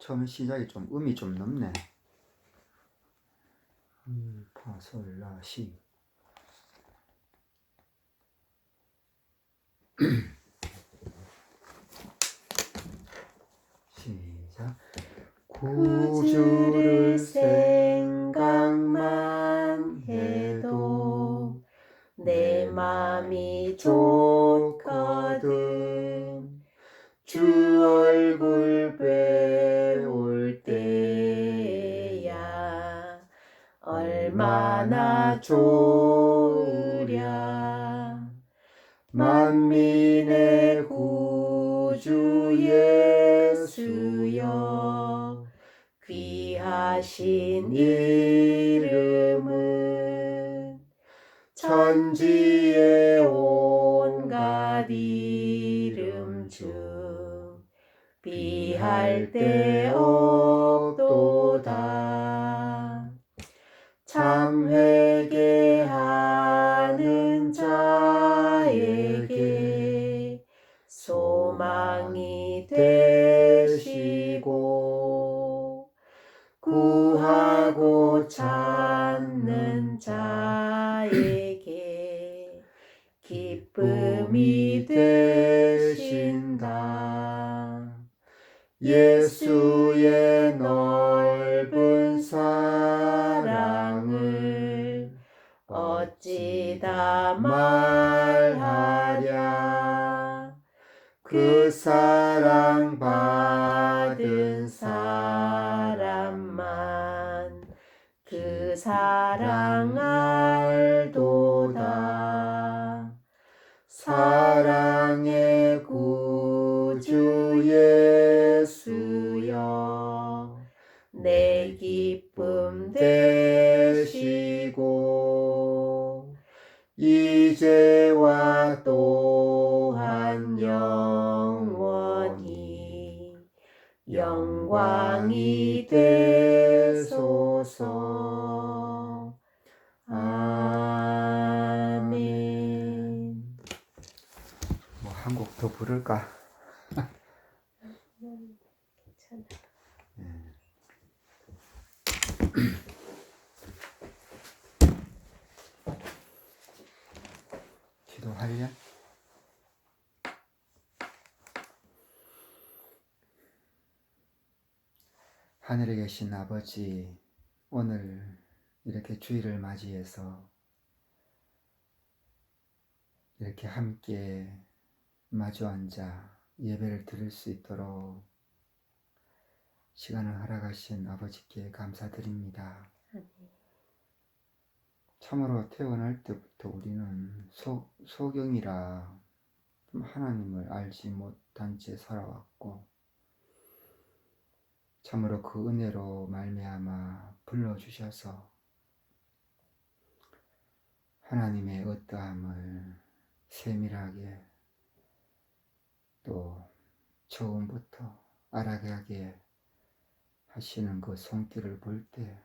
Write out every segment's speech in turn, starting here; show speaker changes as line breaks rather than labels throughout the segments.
처음 시작이 좀 음이 좀 높네. 파, 솔, 라, 시. 시작.
구주를 생각만 해도 내 맘이 좋거든. 주 얼굴 배울 때야 얼마나 좋으랴. 만민의 구주 예수여, 귀하신 이름은 천지의 온갖 이름 중 비할 데 없도다. 참 회개하는 자에게 소망이 되시고 구하고 찾는 자에게 기쁨이 되신다. 예수의 넓은 사랑을 어찌다 말하랴. 그 사랑 받은 사람만 그 사랑 알도다. 사랑의 구주 예수여, 내 기쁨 되시고 이제와 또한 영원히 영광이 되소서. 아멘.
뭐 한 곡 더 부를까?
괜찮아.
기도하려? 하늘에 계신 아버지, 오늘 이렇게 주일을 맞이해서 이렇게 함께 마주 앉아 예배를 드릴 수 있도록 시간을 허락하신 아버지께 감사드립니다. 참으로 태어날 때부터 우리는 소경이라 하나님을 알지 못한 채 살아왔고, 참으로 그 은혜로 말미암아 불러주셔서 하나님의 어떠함을 세밀하게 또 처음부터 알아가게 하시는 그 손길을 볼 때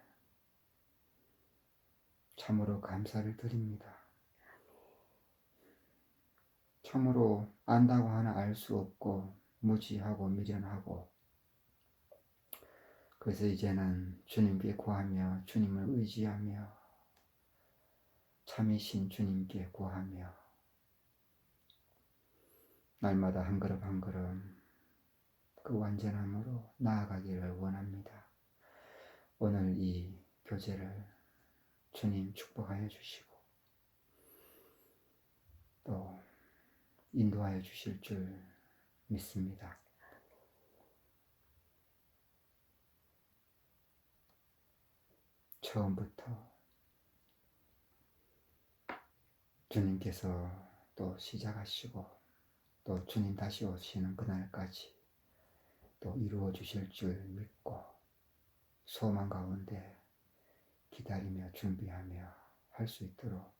참으로 감사를 드립니다. 참으로 안다고 하나 알 수 없고 무지하고 미련하고, 그래서 이제는 주님께 구하며 주님을 의지하며 참이신 주님께 구하며 날마다 한 걸음 한 걸음 그 완전함으로 나아가기를 원합니다. 오늘 이 교제를 주님 축복하여 주시고 또 인도하여 주실 줄 믿습니다. 처음부터 주님께서 또 시작하시고 또 주님 다시 오시는 그날까지 또 이루어 주실 줄 믿고 소망 가운데 기다리며 준비하며 할 수 있도록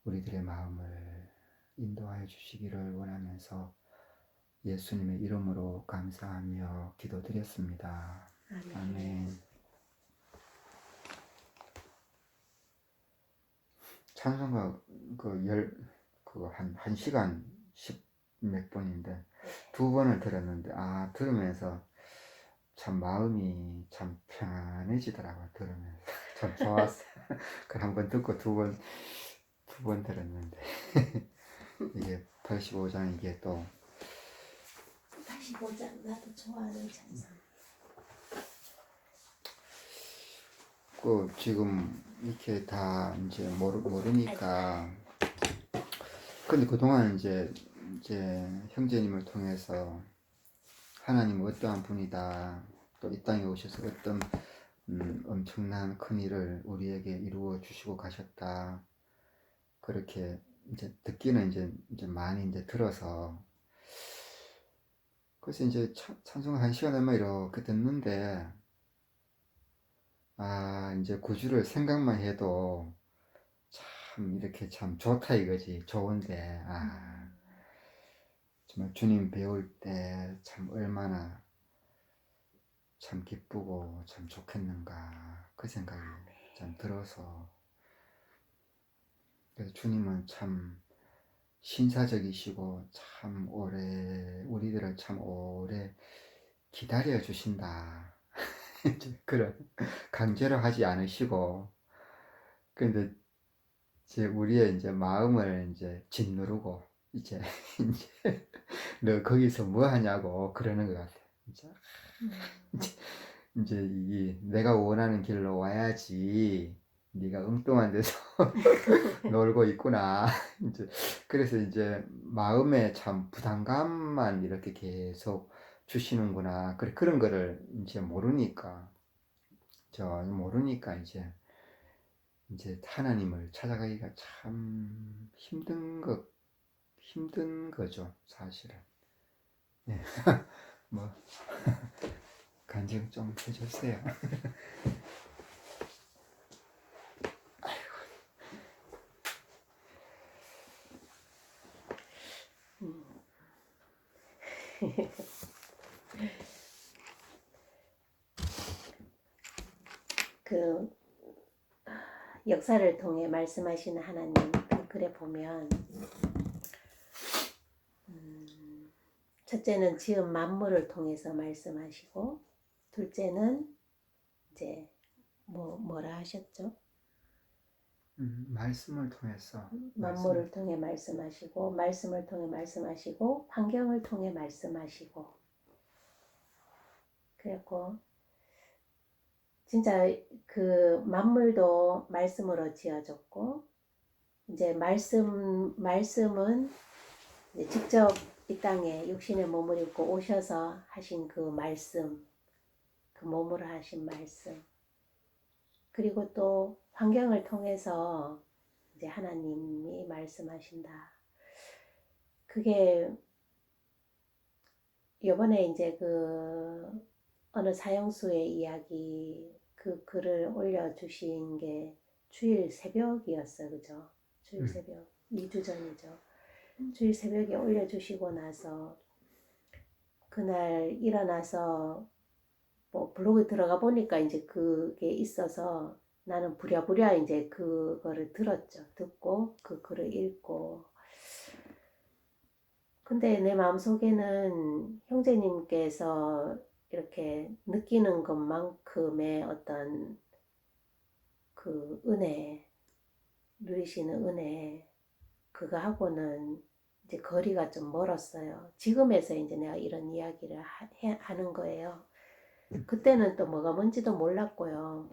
우리들의 마음을 인도하여 주시기를 원하면서 예수님의 이름으로 감사하며 기도드렸습니다. 아멘. 찬송가 한 시간 10몇 분인데 2번을 들었는데 들으면서 참 마음이 참 편안해지더라고요. 들으면서 참 좋았어요. 그걸 한 번 듣고 두 번 들었는데 이게 85장 이게 또
다시 보자. 나도 좋아하는 찬송.
그 지금 이렇게 다 이제 모르니까 근데 그동안 이제 형제님을 통해서 하나님은 어떠한 분이다. 또 이 땅에 오셔서 어떤 엄청난 큰 일을 우리에게 이루어 주시고 가셨다. 그렇게 이제 듣기는 이제 많이 이제 들어서 그래서 이제 찬송을 한 시간 얼마 이렇게 듣는데 아 이제 구주를 생각만 해도 참 이렇게 참 좋다 이거지. 좋은데 아 정말 주님 배울 때 참 얼마나 참 기쁘고 참 좋겠는가 그 생각이 참 들어서 그래서 주님은 참 신사적이시고 참 오래 우리들을 참 오래 기다려 주신다. 이제 그런 강제로 하지 않으시고 근데 이제 우리의 이제 마음을 이제 짓누르고 이제 이제 너 거기서 뭐 하냐고 그러는 것 같아. 진짜 이제 이 내가 원하는 길로 와야지 네가 엉뚱한 데서 놀고 있구나. 이제 그래서 이제 마음에 참 부담감만 이렇게 계속 주시는구나. 그런 거를 이제 모르니까 이제 하나님을 찾아가기가 참 힘든 거죠, 사실은. 예. 뭐 간증 좀 해주세요.
그 역사를 통해 말씀하시는 하나님 그 글에 보면 첫째는 지은 만물을 통해서 말씀하시고 둘째는 이제 뭐라 하셨죠?
말씀을 통해서
만물을 통해 말씀하시고 말씀을 통해 말씀하시고 환경을 통해 말씀하시고 그래갖고 진짜 그 만물도 말씀으로 지어졌고 이제 말씀은 이제 직접 이 땅에 육신의 몸을 입고 오셔서 하신 그 말씀, 그 몸으로 하신 말씀, 그리고 또 환경을 통해서 이제 하나님이 말씀하신다. 그게 이번에 이제 그 어느 사형수의 이야기 그 글을 올려주신 게 주일 새벽이었어요. 그죠? 주일 새벽 2주 전이죠. 주일 새벽에 올려주시고 나서 그날 일어나서 뭐 블로그 들어가 보니까 이제 그게 있어서 나는 부랴부랴 이제 그거를 들었죠. 듣고 그 글을 읽고 근데 내 마음속에는 형제님께서 이렇게 느끼는 것만큼의 어떤 그 은혜, 누리시는 은혜, 그거하고는 이제 거리가 좀 멀었어요. 지금에서 이제 내가 이런 이야기를 하는 거예요. 그때는 또 뭐가 뭔지도 몰랐고요.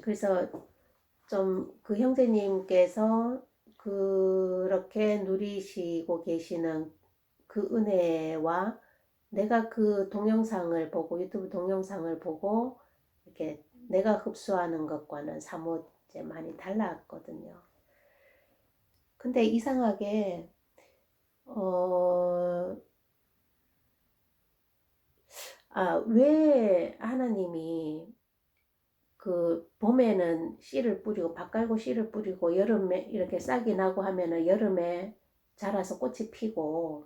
그래서 좀 그 형제님께서 그렇게 누리시고 계시는 그 은혜와 내가 그 동영상을 보고 유튜브 동영상을 보고 이렇게 내가 흡수하는 것과는 사뭇 이제 많이 달랐거든요. 근데 이상하게 왜 하나님이 그 봄에는 씨를 뿌리고 밭 갈고 씨를 뿌리고 여름에 이렇게 싹이 나고 하면은 여름에 자라서 꽃이 피고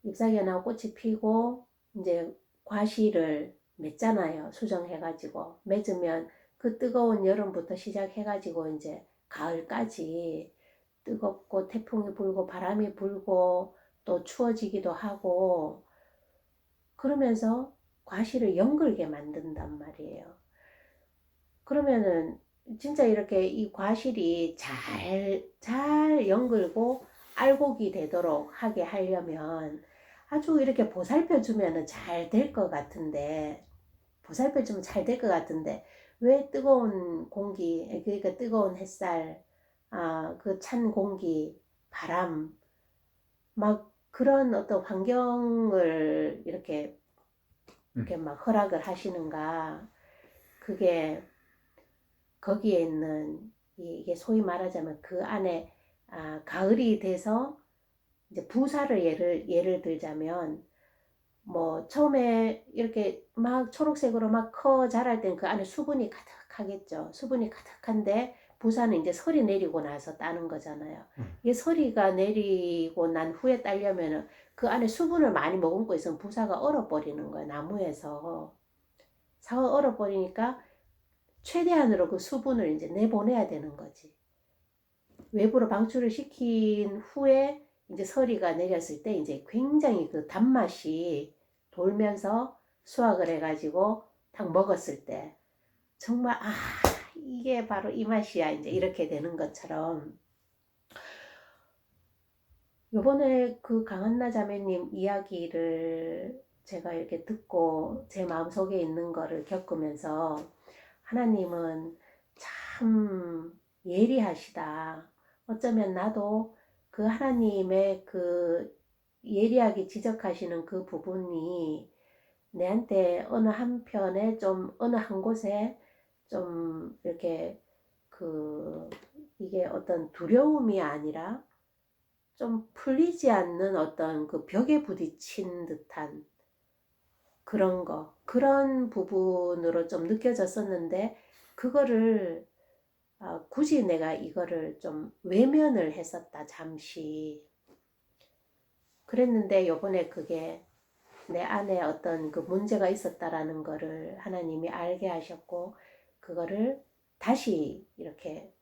잎사귀가 나고 꽃이 피고 이제 과실을 맺잖아요. 수정해가지고 맺으면 그 뜨거운 여름부터 시작해가지고 이제 가을까지 뜨겁고 태풍이 불고 바람이 불고 또 추워지기도 하고 그러면서 과실을 연글게 만든단 말이에요. 그러면은 진짜 이렇게 이 과실이 잘 연글고 알곡이 되도록 하게 하려면 아주 이렇게 보살펴 주면은 잘 될 것 같은데, 보살펴 주면 잘 될 것 같은데, 왜 뜨거운 공기, 그러니까 뜨거운 햇살, 그 찬 공기, 바람, 막 그런 어떤 환경을 이렇게 막 허락을 하시는가? 그게 거기에 있는 이게 소위 말하자면 그 안에 가을이 돼서 이제 부사를 예를 들자면 뭐 처음에 이렇게 막 초록색으로 막 커 자랄 땐 그 안에 수분이 가득하겠죠. 수분이 가득한데 부사는 이제 설이 내리고 나서 따는 거잖아요. 이게 설이가 내리고 난 후에 따려면은 그 안에 수분을 많이 머금고 있으면 부사가 얼어버리는 거예요. 나무에서 사가 얼어버리니까 최대한으로 그 수분을 이제 내보내야 되는 거지. 외부로 방출을 시킨 후에 이제 서리가 내렸을 때 이제 굉장히 그 단맛이 돌면서 수확을 해가지고 딱 먹었을 때 정말 이게 바로 이 맛이야 이제 이렇게 되는 것처럼 요번에 그 강한나 자매님 이야기를 제가 이렇게 듣고 제 마음속에 있는 거를 겪으면서 하나님은 참 예리하시다. 어쩌면 나도 그 하나님의 그 예리하게 지적하시는 그 부분이 내한테 어느 한편에 좀 어느 한 곳에 좀 이렇게 그 이게 어떤 두려움이 아니라 좀 풀리지 않는 어떤 그 벽에 부딪힌 듯한 그런 부분으로 좀 느껴졌었는데 그거를 굳이 내가 이거를 좀 외면을 했었다 잠시. 그랬는데 요번에 그게 내 안에 어떤 그 문제가 있었다라는 거를 하나님이 알게 하셨고 그거를 다시 이렇게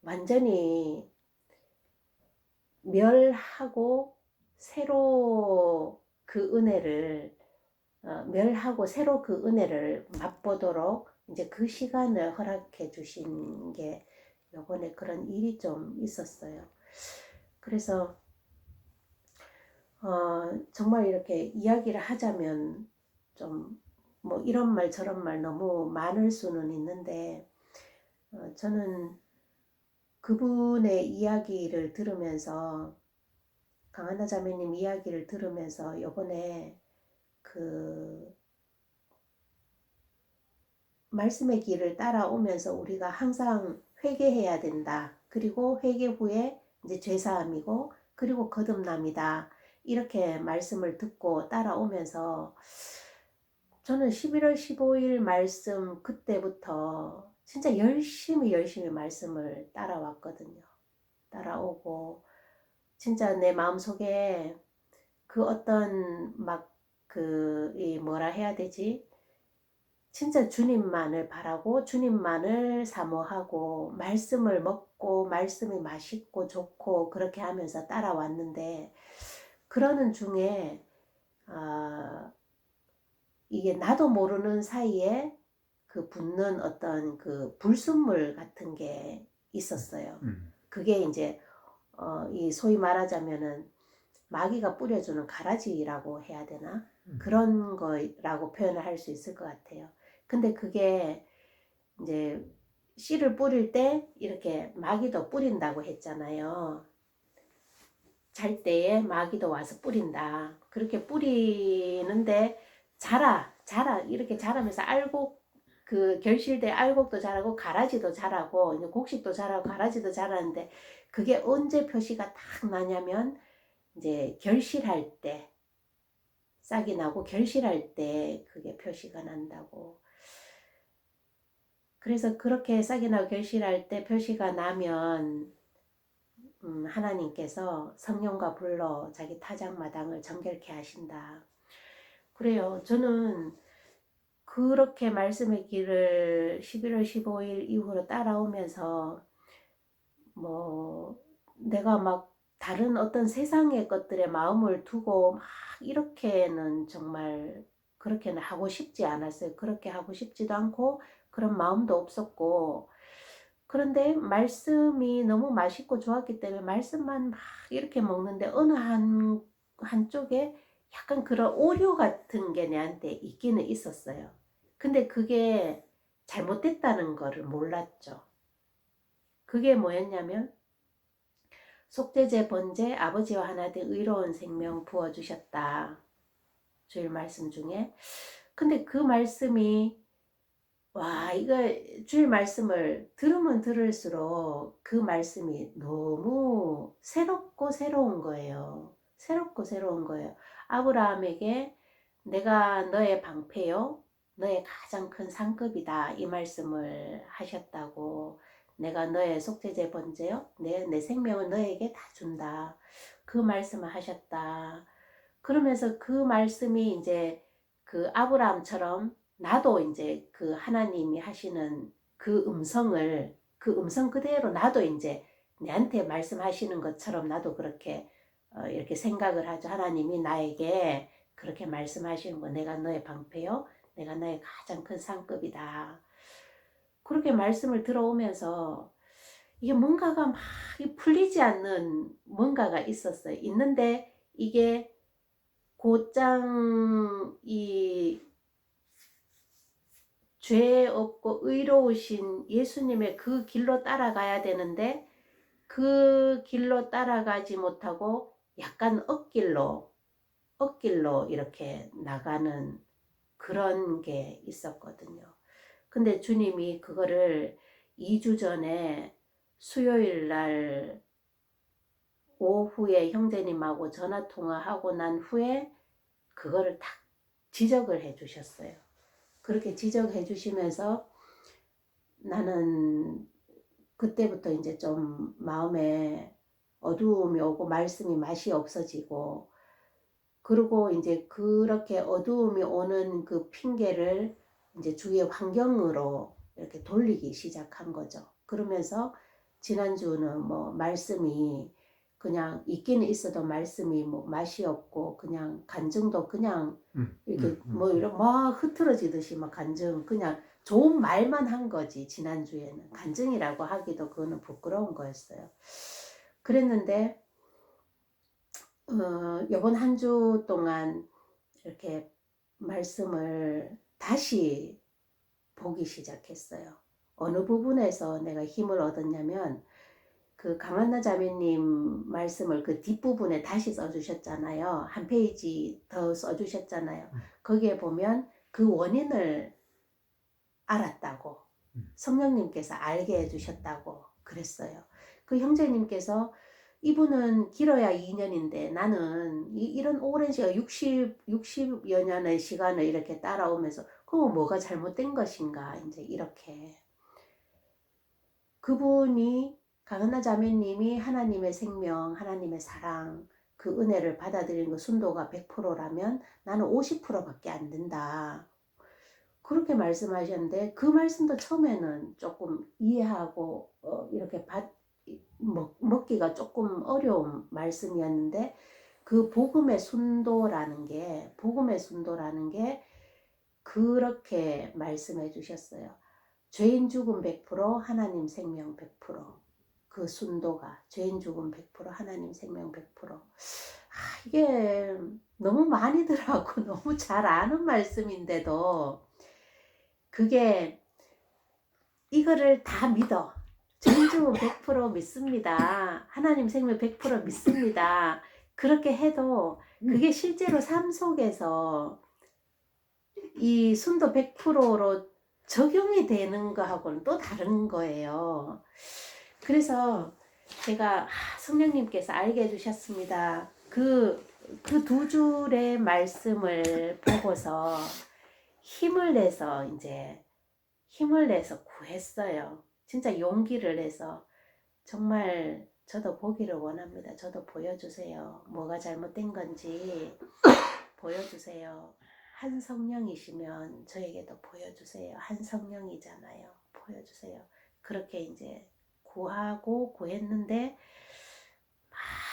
완전히 멸하고 새로 그 은혜를 멸하고 새로 그 은혜를 맛보도록 이제 그 시간을 허락해 주신 게 요번에 그런 일이 좀 있었어요. 그래서 정말 이렇게 이야기를 하자면 좀 뭐 이런 말 저런 말 너무 많을 수는 있는데 저는 그분의 이야기를 들으면서 강하나 자매님 이야기를 들으면서 요번에 그 말씀의 길을 따라오면서 우리가 항상 회개해야 된다. 그리고 회개 후에 이제 죄사함이고 그리고 거듭남이다. 이렇게 말씀을 듣고 따라오면서 저는 11월 15일 말씀 그때부터 진짜 열심히 말씀을 따라왔거든요. 따라오고 진짜 내 마음속에 그 어떤 막 이 뭐라 해야 되지? 진짜 주님만을 바라고 주님만을 사모하고 말씀을 먹고 말씀이 맛있고 좋고 그렇게 하면서 따라왔는데 그러는 중에 이게 나도 모르는 사이에 그 붙는 어떤 그 불순물 같은 게 있었어요. 그게 이제 이 소위 말하자면은 마귀가 뿌려주는 가라지라고 해야 되나? 그런 거라고 표현을 할 수 있을 것 같아요. 근데 그게 이제 씨를 뿌릴 때 이렇게 마귀도 뿌린다고 했잖아요. 잘 때에 마귀도 와서 뿌린다. 그렇게 뿌리는데 자라 이렇게 자라면서 알곡 그 결실대 알곡도 자라고 가라지도 자라고 이제 곡식도 자라고 가라지도 자라는데 그게 언제 표시가 딱 나냐면 이제 결실할 때 싹이 나고 결실할 때 그게 표시가 난다고. 그래서 그렇게 싹이 나고 결실할 때 표시가 나면 하나님께서 성령과 불로 자기 타작마당을 정결케 하신다. 그래요. 저는 그렇게 말씀의 길을 11월 15일 이후로 따라오면서 뭐 내가 막 다른 어떤 세상의 것들에 마음을 두고 막 이렇게는 정말 그렇게는 하고 싶지 않았어요. 그렇게 하고 싶지도 않고 그런 마음도 없었고, 그런데 말씀이 너무 맛있고 좋았기 때문에 말씀만 막 이렇게 먹는데 어느 한쪽에 약간 그런 오류 같은 게 내한테 있기는 있었어요. 근데 그게 잘못됐다는 거를 몰랐죠. 그게 뭐였냐면 속죄제 번제 아버지와 하나 된 의로운 생명 부어주셨다. 주일 말씀 중에. 근데 그 말씀이 와, 이거 주일 말씀을 들으면 들을수록 그 말씀이 너무 새롭고 새로운 거예요. 새롭고 새로운 거예요. 아브라함에게 내가 너의 방패요, 너의 가장 큰 상급이다. 이 말씀을 하셨다고. 내가 너의 속죄제 번제요, 내 생명을 너에게 다 준다. 그 말씀을 하셨다. 그러면서 그 말씀이 이제 그 아브라함처럼 나도 이제 그 하나님이 하시는 그 음성 그대로 나도 이제 내한테 말씀하시는 것처럼 나도 그렇게 이렇게 생각을 하죠. 하나님이 나에게 그렇게 말씀하시는 거, 내가 너의 방패요, 내가 너의 가장 큰 상급이다. 그렇게 말씀을 들어오면서 이게 뭔가가 막 풀리지 않는 뭔가가 있었어요. 있는데 이게 곧장 이 죄 없고 의로우신 예수님의 그 길로 따라가야 되는데 그 길로 따라가지 못하고 약간 엇길로 이렇게 나가는 그런 게 있었거든요. 근데 주님이 그거를 2주 전에 수요일 날 오후에 형제님하고 전화 통화하고 난 후에 그거를 딱 지적을 해 주셨어요. 그렇게 지적해 주시면서 나는 그때부터 이제 좀 마음에 어두움이 오고 말씀이 맛이 없어지고, 그리고 이제 그렇게 어두움이 오는 그 핑계를 이제 주위의 환경으로 이렇게 돌리기 시작한 거죠. 그러면서 지난주는 뭐 말씀이 그냥 있기는 있어도 말씀이 뭐 맛이 없고 그냥 간증도 그냥 이렇게 뭐 이런 막 흐트러지듯이 막 간증 그냥 좋은 말만 한 거지. 지난주에는 간증이라고 하기도 그거는 부끄러운 거였어요. 그랬는데 이번 한 주 동안 이렇게 말씀을 다시 보기 시작했어요. 어느 부분에서 내가 힘을 얻었냐면 그 강한나 자매님 말씀을 그 뒷부분에 다시 써주셨잖아요. 한 페이지 더 써주셨잖아요. 거기에 보면 그 원인을 알았다고, 성령님께서 알게 해주셨다고 그랬어요. 그 형제님께서 이분은 길어야 2년인데 나는 이런 오랜 시간 60여 년의 시간을 이렇게 따라오면서 그거 뭐가 잘못된 것인가 이제 이렇게. 그분이 강은하 자매님이 하나님의 생명, 하나님의 사랑, 그 은혜를 받아들이는 그 순도가 100%라면 나는 50%밖에 안 된다. 그렇게 말씀하셨는데 그 말씀도 처음에는 조금 이해하고 이렇게 먹기가 조금 어려운 말씀이었는데 그 복음의 순도라는 게 그렇게 말씀해 주셨어요. 죄인 죽음 100%, 하나님 생명 100%. 그 순도가 죄인 죽음 100%, 하나님 생명 100%. 이게 너무 많이들 하고 너무 잘 아는 말씀인데도 그게 이거를 다 믿어. 죄인 죽음 100% 믿습니다. 하나님 생명 100% 믿습니다. 그렇게 해도 그게 실제로 삶 속에서 이 순도 100%로 적용이 되는 거하고는 또 다른 거예요. 그래서 제가 성령님께서 알게 해주셨습니다. 그 두 줄의 말씀을 보고서 힘을 내서 구했어요. 진짜 용기를 내서 정말 저도 보기를 원합니다. 저도 보여주세요. 뭐가 잘못된 건지 보여주세요. 한 성령이시면 저에게도 보여주세요. 한 성령이잖아요. 보여주세요. 그렇게 이제 구했는데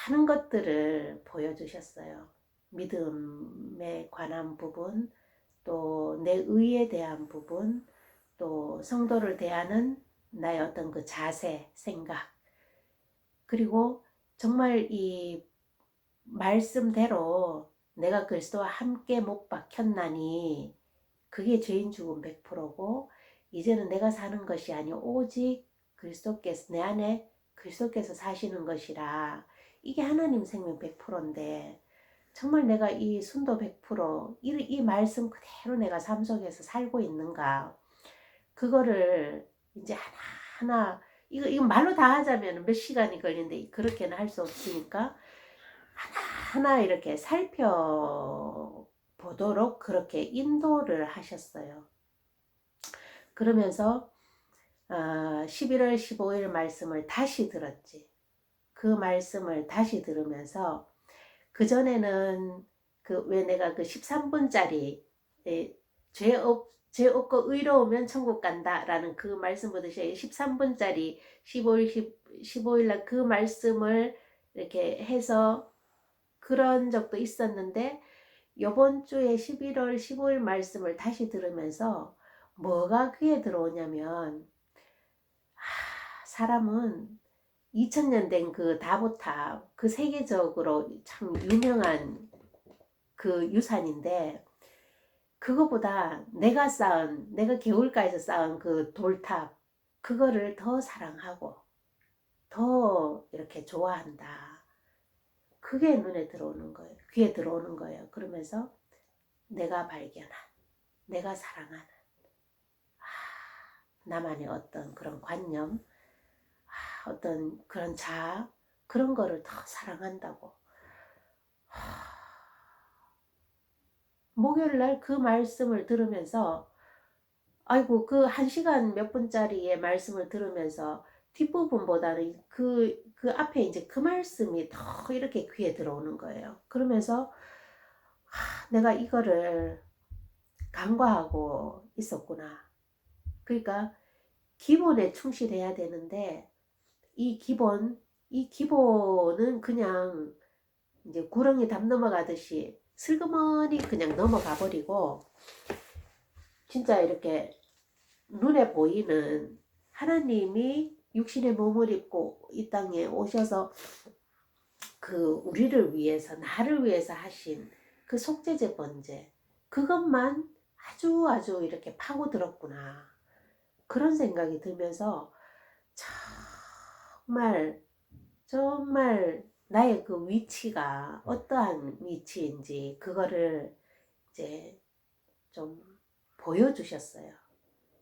많은 것들을 보여주셨어요. 믿음에 관한 부분, 또 내 의에 대한 부분, 또 성도를 대하는 나의 어떤 그 자세, 생각, 그리고 정말 이 말씀대로 내가 그리스도와 함께 못 박혔나니 그게 죄인 죽음 100%고 이제는 내가 사는 것이 아니오 오직 그리스도께서 내 안에 그리스도께서 사시는 것이라. 이게 하나님 생명 100%인데 정말 내가 이 순도 100%이 말씀 그대로 내가 삶 속에서 살고 있는가, 그거를 이제 하나하나 이거 말로 다 하자면 몇 시간이 걸리는데 그렇게는 할 수 없으니까 하나하나 이렇게 살펴보도록 그렇게 인도를 하셨어요. 그러면서 11월 15일 말씀을 다시 들었지. 그 말씀을 다시 들으면서 그전에는 왜 내가 그 13분짜리 죄 없고 의로우면 천국 간다라는 그 말씀 보듯이 13분짜리 15일 날 그 말씀을 이렇게 해서 그런 적도 있었는데 요번 주에 11월 15일 말씀을 다시 들으면서 뭐가 귀에 들어오냐면 사람은 2000년 된 그 다보탑, 그 세계적으로 참 유명한 그 유산인데 그거보다 내가 개울가에서 쌓은 그 돌탑, 그거를 더 사랑하고 더 이렇게 좋아한다. 그게 눈에 들어오는 거예요. 귀에 들어오는 거예요. 그러면서 내가 발견한, 내가 사랑하는 나만의 어떤 그런 관념, 어떤 그런 자아, 그런 거를 더 사랑한다고. 목요일 날 그 말씀을 들으면서 아이고 그 1시간 몇 분짜리의 말씀을 들으면서 뒷부분보다는 그 앞에 이제 그 말씀이 더 이렇게 귀에 들어오는 거예요. 그러면서 내가 이거를 간과하고 있었구나. 그러니까 기본에 충실해야 되는데 이 기본은 그냥 이제 구렁이 담 넘어가듯이 슬그머니 그냥 넘어가 버리고 진짜 이렇게 눈에 보이는 하나님이 육신의 몸을 입고 이 땅에 오셔서 그 우리를 위해서 나를 위해서 하신 그 속죄제 번제, 그것만 아주 이렇게 파고들었구나, 그런 생각이 들면서 정말 나의 그 위치가 어떠한 위치인지 그거를 이제 좀 보여주셨어요.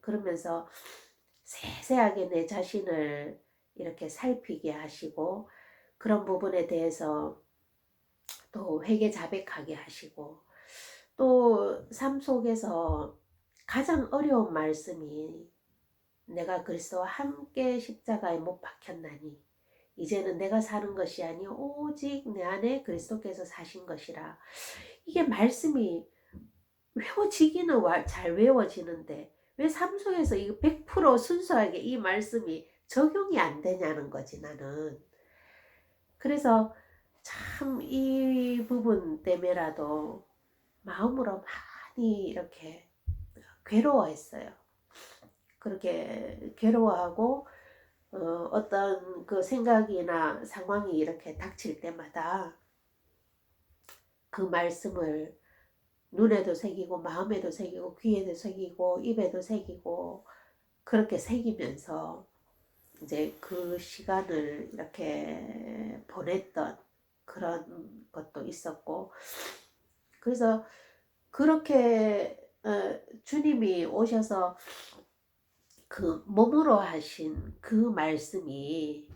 그러면서 세세하게 내 자신을 이렇게 살피게 하시고 그런 부분에 대해서 또 회개자백하게 하시고 또 삶 속에서 가장 어려운 말씀이 내가 그리스도와 함께 십자가에 못 박혔나니 이제는 내가 사는 것이 아니요 오직 내 안에 그리스도께서 사신 것이라. 이게 말씀이 외워지기는 잘 외워지는데 왜 삶 속에서 이거 100% 순수하게 이 말씀이 적용이 안 되냐는 거지 나는. 그래서 참 이 부분 때문에라도 마음으로 많이 이렇게 괴로워했어요. 그렇게 괴로워하고 어떤 그 생각이나 상황이 이렇게 닥칠 때마다 그 말씀을 눈에도 새기고 마음에도 새기고 귀에도 새기고 입에도 새기고 그렇게 새기면서 이제 그 시간을 이렇게 보냈던 그런 것도 있었고, 그래서 그렇게 주님이 오셔서 그 몸으로 하신 그 말씀이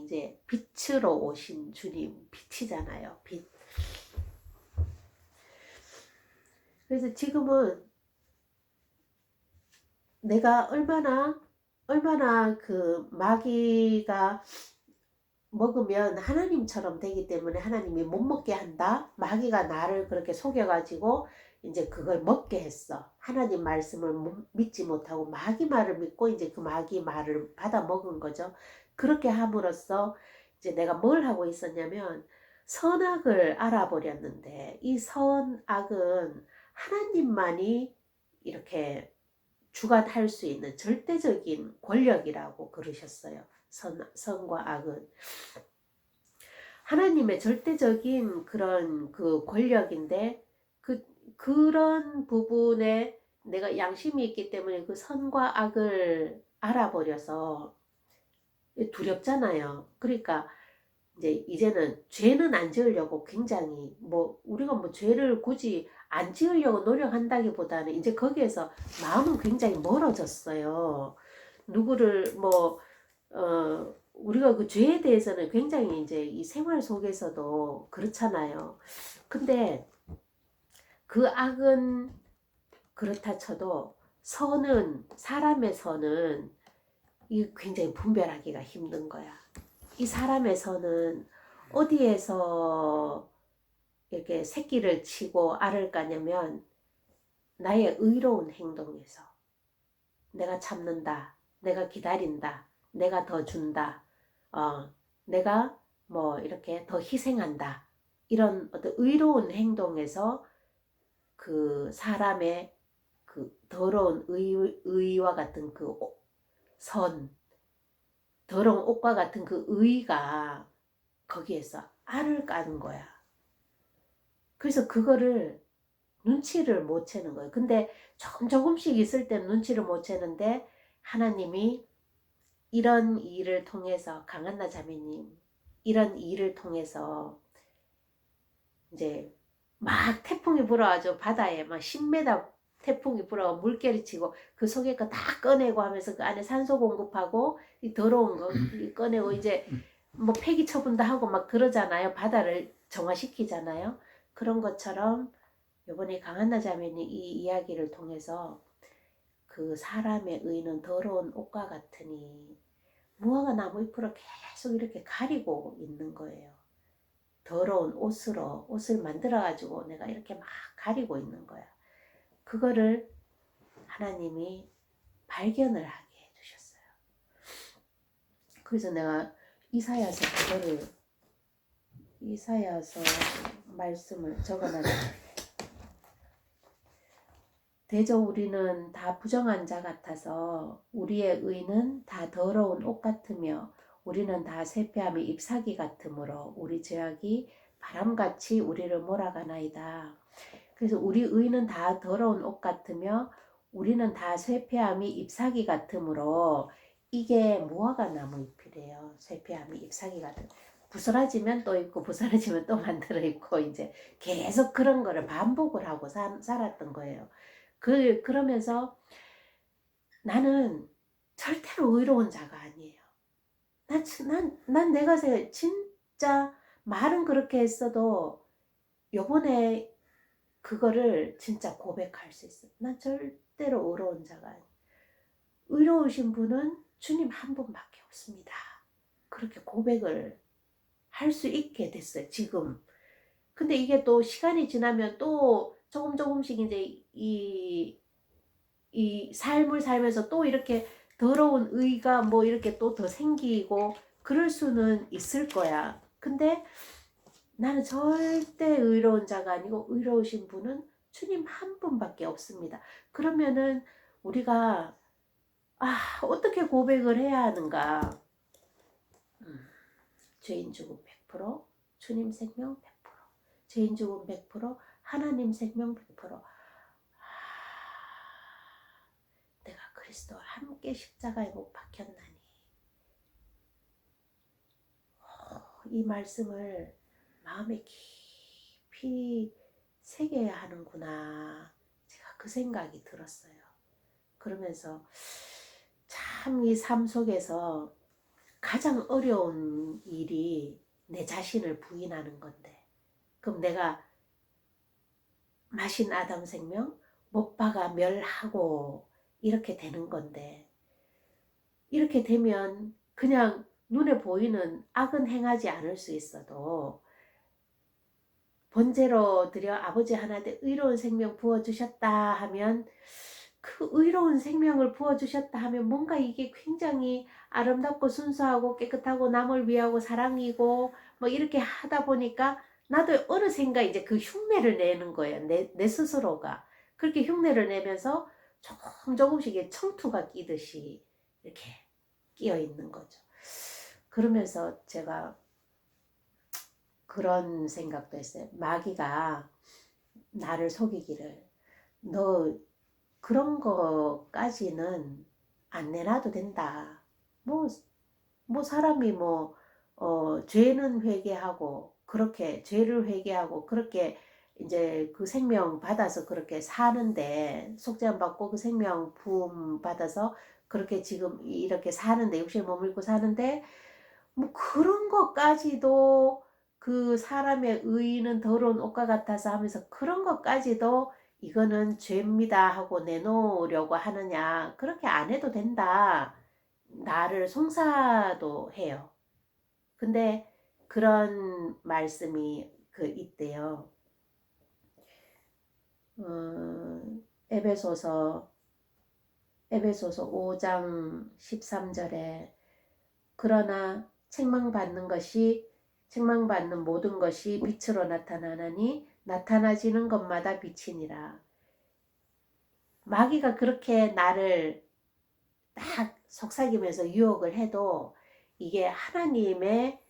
이제 빛으로 오신 주님, 빛이잖아요. 빛. 그래서 지금은 내가 얼마나 그 마귀가 먹으면 하나님처럼 되기 때문에 하나님이 못 먹게 한다. 마귀가 나를 그렇게 속여가지고 이제 그걸 먹게 했어. 하나님 말씀을 믿지 못하고 마귀 말을 믿고 이제 그 마귀 말을 받아 먹은 거죠. 그렇게 함으로써 이제 내가 뭘 하고 있었냐면 선악을 알아버렸는데 이 선악은 하나님만이 이렇게 주관할 수 있는 절대적인 권력이라고 그러셨어요. 선과 악은 하나님의 절대적인 그런 그 권력인데 그런 부분에 내가 양심이 있기 때문에 그 선과 악을 알아버려서 두렵잖아요. 그러니까 이제는 죄는 안 지으려고 굉장히 우리가 죄를 굳이 안 지으려고 노력한다기보다는 이제 거기에서 마음은 굉장히 멀어졌어요. 누구를 우리가 그 죄에 대해서는 굉장히 이제 이 생활 속에서도 그렇잖아요. 근데 그 악은 그렇다 쳐도 사람의 선은 이 굉장히 분별하기가 힘든 거야. 이 사람의 선은 어디에서 이렇게 새끼를 치고 알을 까냐면 나의 의로운 행동에서 내가 참는다, 내가 기다린다, 내가 더 준다, 내가 이렇게 더 희생한다. 이런 어떤 의로운 행동에서 그 사람의 그 더러운 의와 같은 그 더러운 옷과 같은 그 의가 거기에서 알을 까는 거야. 그래서 그거를 눈치를 못 채는 거예요. 근데 조금씩 있을 때 눈치를 못 채는데 하나님이 이런 일을 통해서 강한나 자매님 이런 일을 통해서 이제 막 태풍이 불어가지고 바다에 막 10m 태풍이 불어가 물결이 치고 그 속에 거 다 꺼내고 하면서 그 안에 산소 공급하고 이 더러운 거 꺼내고 이제 폐기 처분도 하고 막 그러잖아요. 바다를 정화시키잖아요. 그런 것처럼 이번에 강한나 자매님 이 이야기를 통해서 그 사람의 의는 더러운 옷과 같으니 무화과 나무 잎으로 계속 이렇게 가리고 있는 거예요. 더러운 옷을 만들어가지고 내가 이렇게 막 가리고 있는 거야. 그거를 하나님이 발견을 하게 해주셨어요. 그래서 내가 이사야서 말씀을 적어놨는데 대저 우리는 다 부정한 자 같아서 우리의 의는 다 더러운 옷 같으며 우리는 다 쇠폐함이 잎사귀 같으므로 우리 죄악이 바람같이 우리를 몰아가나이다. 그래서 우리 의는 다 더러운 옷 같으며 우리는 다 쇠폐함이 잎사귀 같으므로 이게 무화과 나무 잎이래요. 쇠폐함이 잎사귀 같은. 부스러지면 또 입고 부스러지면 또 만들어 입고 이제 계속 그런 거를 반복을 하고 살았던 거예요. 그러면서 나는 절대로 의로운 자가 아니에요. 난 내가 진짜 말은 그렇게 했어도 요번에 그거를 진짜 고백할 수 있어요. 난 절대로 의로운 자가 아니에요. 의로우신 분은 주님 한 분밖에 없습니다. 그렇게 고백을 할 수 있게 됐어요. 지금. 근데 이게 또 시간이 지나면 또 조금씩 이제 이 삶을 살면서 또 이렇게 더러운 의가 이렇게 또 더 생기고 그럴 수는 있을 거야. 근데 나는 절대 의로운 자가 아니고 의로우신 분은 주님 한 분밖에 없습니다. 그러면은 우리가 어떻게 고백을 해야 하는가? 죄인 죽음 100%, 주님 생명 100%, 죄인 죽음 100%, 하나님 생명 100%. 내가 그리스도와 함께 십자가에 못 박혔나니. 이 말씀을 마음에 깊이 새겨야 하는구나. 제가 그 생각이 들었어요. 그러면서 참 이 삶 속에서 가장 어려운 일이 내 자신을 부인하는 건데, 그럼 내가 마신 아담 생명 못 박아 멸하고 이렇게 되는 건데, 이렇게 되면 그냥 눈에 보이는 악은 행하지 않을 수 있어도 번제로 드려 아버지 하나님께 의로운 생명 부어주셨다 하면 그 의로운 생명을 부어주셨다 하면 뭔가 이게 굉장히 아름답고 순수하고 깨끗하고 남을 위하고 사랑이고 뭐 이렇게 하다 보니까 나도 어느샌가 이제 그 흉내를 내는 거예요. 내 스스로가. 그렇게 흉내를 내면서 조금씩 이게 청투가 끼듯이 이렇게 끼어 있는 거죠. 그러면서 제가 그런 생각도 했어요. 마귀가 나를 속이기를, 너 그런 거까지는 안 내놔도 된다. 뭐 사람이 죄는 회개하고 그렇게 죄를 회개하고 그렇게 이제 그 생명 받아서 그렇게 사는데, 속죄함 받고 그 생명 부음 받아서 그렇게 지금 이렇게 사는데, 육신의 몸을 입고 사는데 뭐 그런 것까지도 그 사람의 의는 더러운 옷과 같아서 하면서 그런 것까지도 이거는 죄입니다 하고 내놓으려고 하느냐. 그렇게 안 해도 된다. 나를 송사도 해요. 근데 그런 말씀이 있대요. 에베소서 5장 13절에 그러나 책망받는 모든 것이 빛으로 나타나나니 나타나지는 것마다 빛이니라. 마귀가 그렇게 나를 딱 속삭이면서 유혹을 해도 이게 하나님의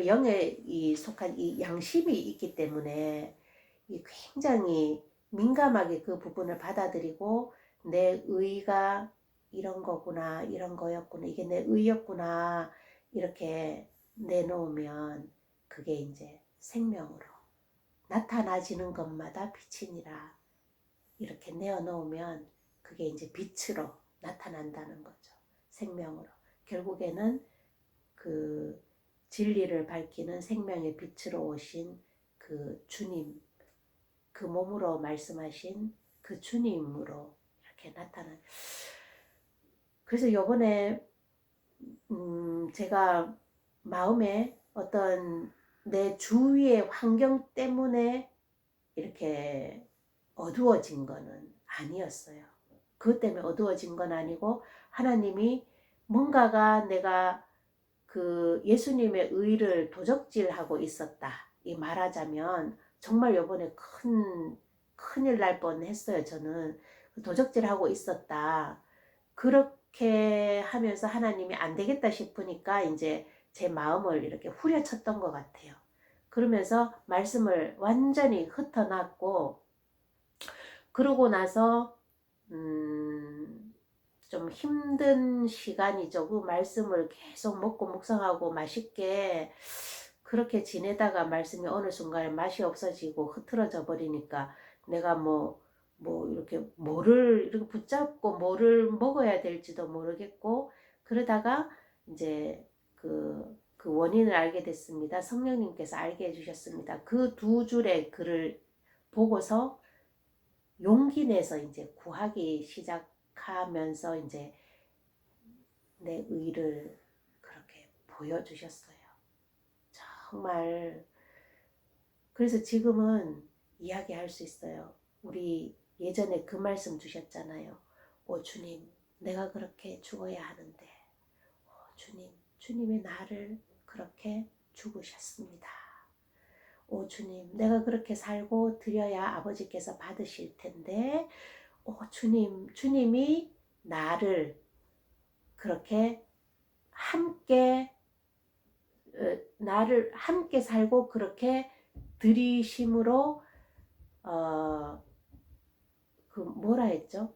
영에 속한 이 양심이 있기 때문에 굉장히 민감하게 그 부분을 받아들이고, 내 의가 이런 거구나, 이런 거였구나, 이게 내 의였구나, 이렇게 내놓으면 그게 이제 생명으로 나타나지는 것마다 빛이니라. 이렇게 내어놓으면 그게 이제 빛으로 나타난다는 거죠. 생명으로. 결국에는 그 진리를 밝히는 생명의 빛으로 오신 그 주님, 그 몸으로 말씀하신 그 주님으로 이렇게 나타난. 그래서 요번에 제가 마음에 어떤 내 주위의 환경 때문에 이렇게 어두워진 거는 아니었어요. 그것 때문에 어두워진 건 아니고, 하나님이 뭔가가 내가 그 예수님의 의를 도적질하고 있었다, 이 말하자면 정말 요번에 큰일 날 뻔했어요. 저는 도적질하고 있었다. 그렇게 하면서 하나님이 안 되겠다 싶으니까 이제 제 마음을 이렇게 후려쳤던 것 같아요. 그러면서 말씀을 완전히 흩어놨고, 그러고 나서 좀 힘든 시간이죠. 그 말씀을 계속 먹고 묵상하고 맛있게 그렇게 지내다가 말씀이 어느 순간에 맛이 없어지고 흐트러져 버리니까 내가 이렇게 뭐를 이렇게 붙잡고 뭐를 먹어야 될지도 모르겠고, 그러다가 이제 그 원인을 알게 됐습니다. 성령님께서 알게 해주셨습니다. 그 두 줄의 글을 보고서 용기 내서 이제 구하기 시작하면서 이제 내 의를 그렇게 보여주셨어요. 정말. 그래서 지금은 이야기할 수 있어요. 우리 예전에 그 말씀 주셨잖아요. 오 주님, 내가 그렇게 죽어야 하는데, 오 주님, 주님의 나를 그렇게 죽으셨습니다. 오 주님, 내가 그렇게 살고 드려야 아버지께서 받으실 텐데, 오 주님, 주님이 나를 그렇게 나를 함께 살고 그렇게 들이심으로 그 뭐라 했죠?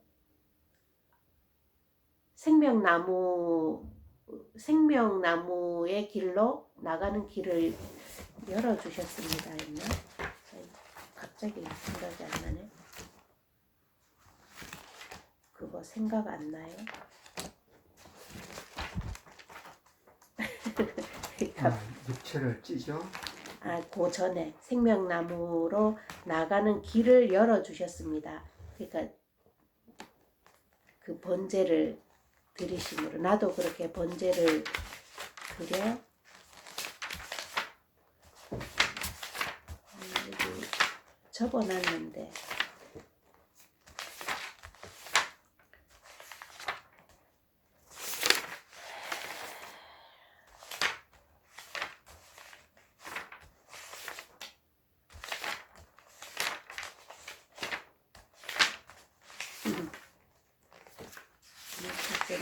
생명나무의 길로 나가는 길을 열어주셨습니다. 했나? 갑자기 생각이 안 나네. 그거 생각 안 나요?
육체를 찌죠?
그 전에 생명나무로 나가는 길을 열어주셨습니다. 그러니까 그 번제를 드리심으로 나도 그렇게 번제를 드려. 여기 접어놨는데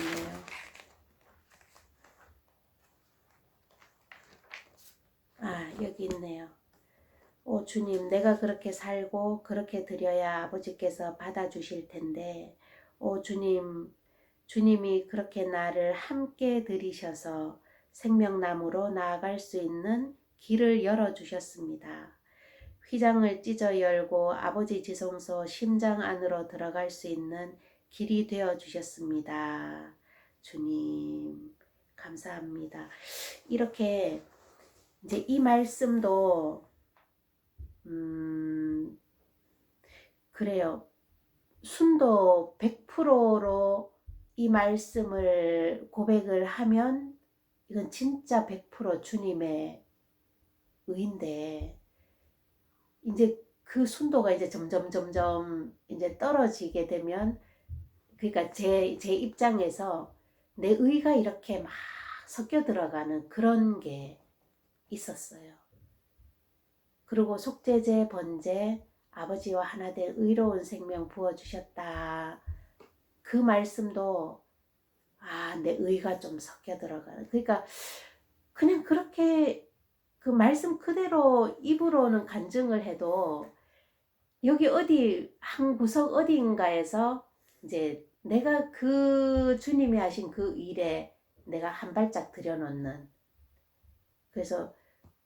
있네요. 아, 여기 있네요. 오 주님, 내가 그렇게 살고 그렇게 드려야 아버지께서 받아주실 텐데, 오 주님, 주님이 그렇게 나를 함께 들이셔서 생명나무로 나아갈 수 있는 길을 열어주셨습니다. 휘장을 찢어 열고 아버지 지성소 심장 안으로 들어갈 수 있는 길이 되어 주셨습니다. 주님, 감사합니다. 이렇게 이제 이 말씀도 그래요. 순도 100%로 이 말씀을 고백을 하면 이건 진짜 100% 주님의 의인데, 이제 그 순도가 이제 점점 이제 떨어지게 되면, 그러니까 제 입장에서 내 의가 이렇게 막 섞여 들어가는 그런 게 있었어요. 그리고 속죄제, 번제, 아버지와 하나 된 의로운 생명 부어주셨다. 그 말씀도 내 의가 좀 섞여 들어가는. 그러니까 그냥 그렇게 그 말씀 그대로 입으로는 간증을 해도 여기 어디 한 구석 어디인가에서 이제 내가 그 주님이 하신 그 일에 내가 한 발짝 들여놓는. 그래서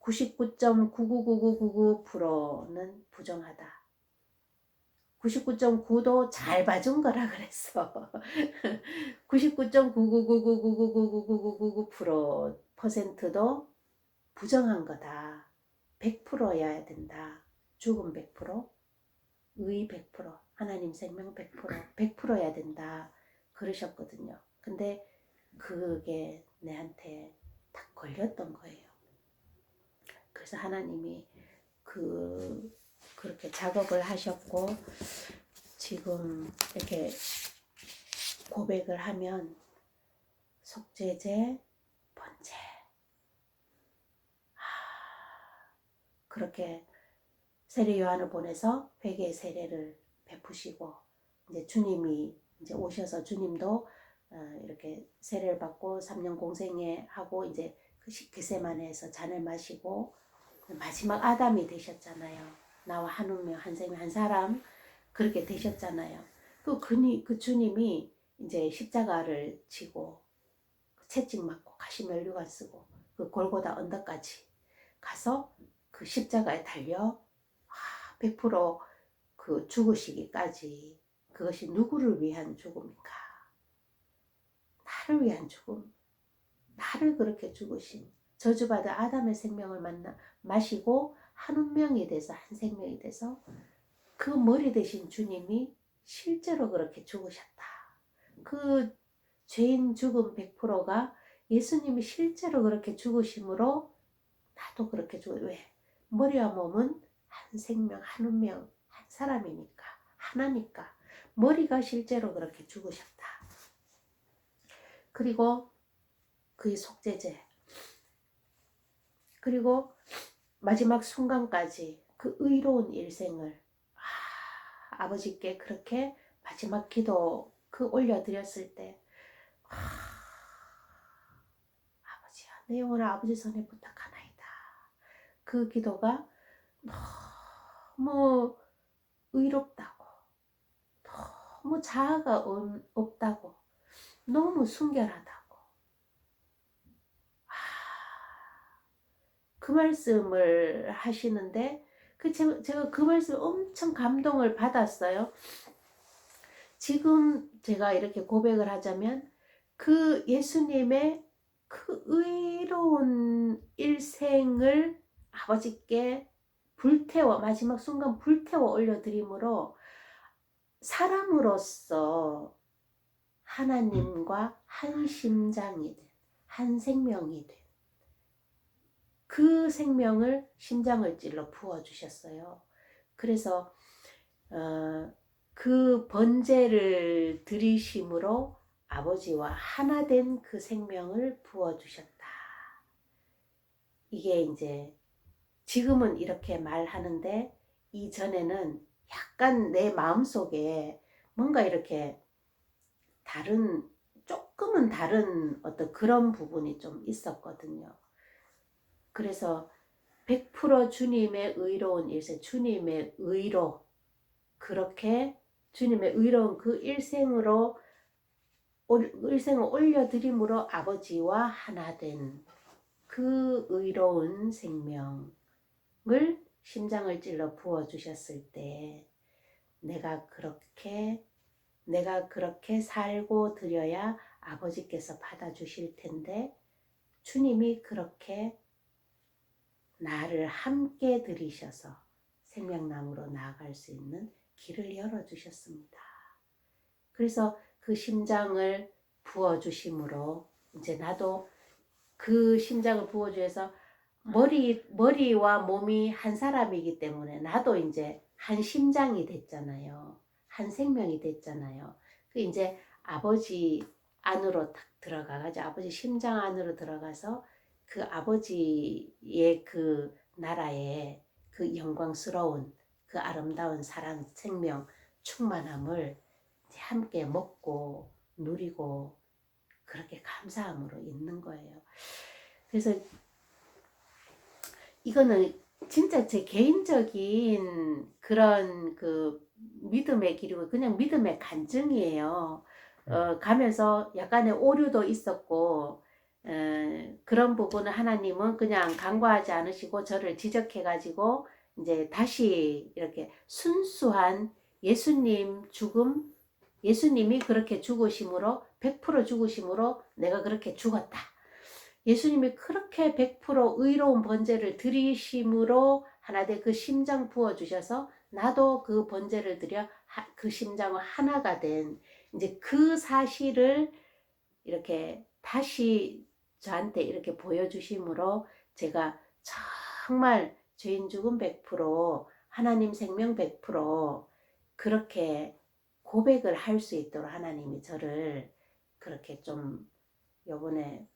99.999999%는 부정하다. 99.9도 잘 봐준 거라 그랬어. 99.99999999999%도 부정한 거다. 100%여야 된다. 죽음 100%, 의 100%, 하나님 생명 100%여야 된다. 그러셨거든요. 근데 그게 내한테 딱 걸렸던 거예요. 그래서 하나님이 그렇게 작업을 하셨고, 지금 이렇게 고백을 하면 속죄제, 번제, 그렇게 세례 요한을 보내서 회개의 세례를 베푸시고, 이제 주님이 이제 오셔서 주님도 이렇게 세례를 받고 3년 공생애 하고 이제 그 겟세마네에서 잔을 마시고 마지막 아담이 되셨잖아요. 나와 한 운명, 한 생명, 한 사람 그렇게 되셨잖아요. 그 주님이 이제 십자가를 지고 채찍 맞고 가시면류관 쓰고 그 골고다 언덕까지 가서 그 십자가에 달려 100%그 죽으시기까지, 그것이 누구를 위한 죽음인가? 나를 위한 죽음. 나를 그렇게 죽으신 저주받은 아담의 생명을 마시고 한 운명이 돼서 한 생명이 돼서 그 머리 대신 주님이 실제로 그렇게 죽으셨다. 그 죄인 죽음 100%가 예수님이 실제로 그렇게 죽으심으로 나도 그렇게 죽어요. 왜? 머리와 몸은 한 생명, 한 운명, 한 사람이니까, 하나니까 머리가 실제로 그렇게 죽으셨다. 그리고 그의 속죄제, 그리고 마지막 순간까지 그 의로운 일생을 아버지께 그렇게 마지막 기도 올려드렸을 때, 아버지야, 내 영혼을 아버지 손에 부탁하나이다. 그 기도가 너무 의롭다고, 너무 자아가 없다고, 너무 순결하다고. 그 말씀을 하시는데, 제가 그 말씀 엄청 감동을 받았어요. 지금 제가 이렇게 고백을 하자면 그 예수님의 그 의로운 일생을 아버지께 마지막 순간 불태워 올려드림으로 사람으로서 하나님과 한 심장이 된, 한 생명이 된 그 생명을 심장을 찔러 부어주셨어요. 그래서 그 번제를 드리심으로 아버지와 하나 된 그 생명을 부어주셨다. 이게 이제 지금은 이렇게 말하는데 이전에는 약간 내 마음속에 뭔가 이렇게 다른 조금은 다른 어떤 그런 부분이 좀 있었거든요. 그래서 100% 주님의 의로운 일생, 주님의 의로, 그렇게 주님의 의로운 그 일생을 올려드림으로 아버지와 하나 된 그 의로운 생명을 심장을 찔러 부어주셨을 때 내가 그렇게 살고 드려야 아버지께서 받아주실 텐데 주님이 그렇게 나를 함께 들이셔서 생명나무로 나아갈 수 있는 길을 열어주셨습니다. 그래서 그 심장을 부어주심으로 이제 나도 그 심장을 부어주셔서 머리와 몸이 한 사람이기 때문에 나도 이제 한 심장이 됐잖아요. 한 생명이 됐잖아요. 그 이제 아버지 안으로 탁 들어가가지고 아버지 심장 안으로 들어가서 그 아버지의 그 나라의 그 영광스러운 그 아름다운 사랑, 생명, 충만함을 함께 먹고 누리고 그렇게 감사함으로 있는 거예요. 그래서 이거는 진짜 제 개인적인 그런 그 믿음의 길이고 그냥 믿음의 간증이에요. 가면서 약간의 오류도 있었고 그런 부분을 하나님은 그냥 간과하지 않으시고 저를 지적해가지고 이제 다시 이렇게 순수한 예수님 죽음, 예수님이 그렇게 죽으심으로 100% 죽으심으로 내가 그렇게 죽었다. 예수님이 그렇게 100% 의로운 번제를 드리심으로 하나 된 그 심장 부어주셔서 나도 그 번제를 드려 그 심장과 하나가 된 이제 그 사실을 이렇게 다시 저한테 이렇게 보여주심으로 제가 정말 죄인 죽음 100% 하나님 생명 100% 그렇게 고백을 할 수 있도록 하나님이 저를 그렇게 좀 요번에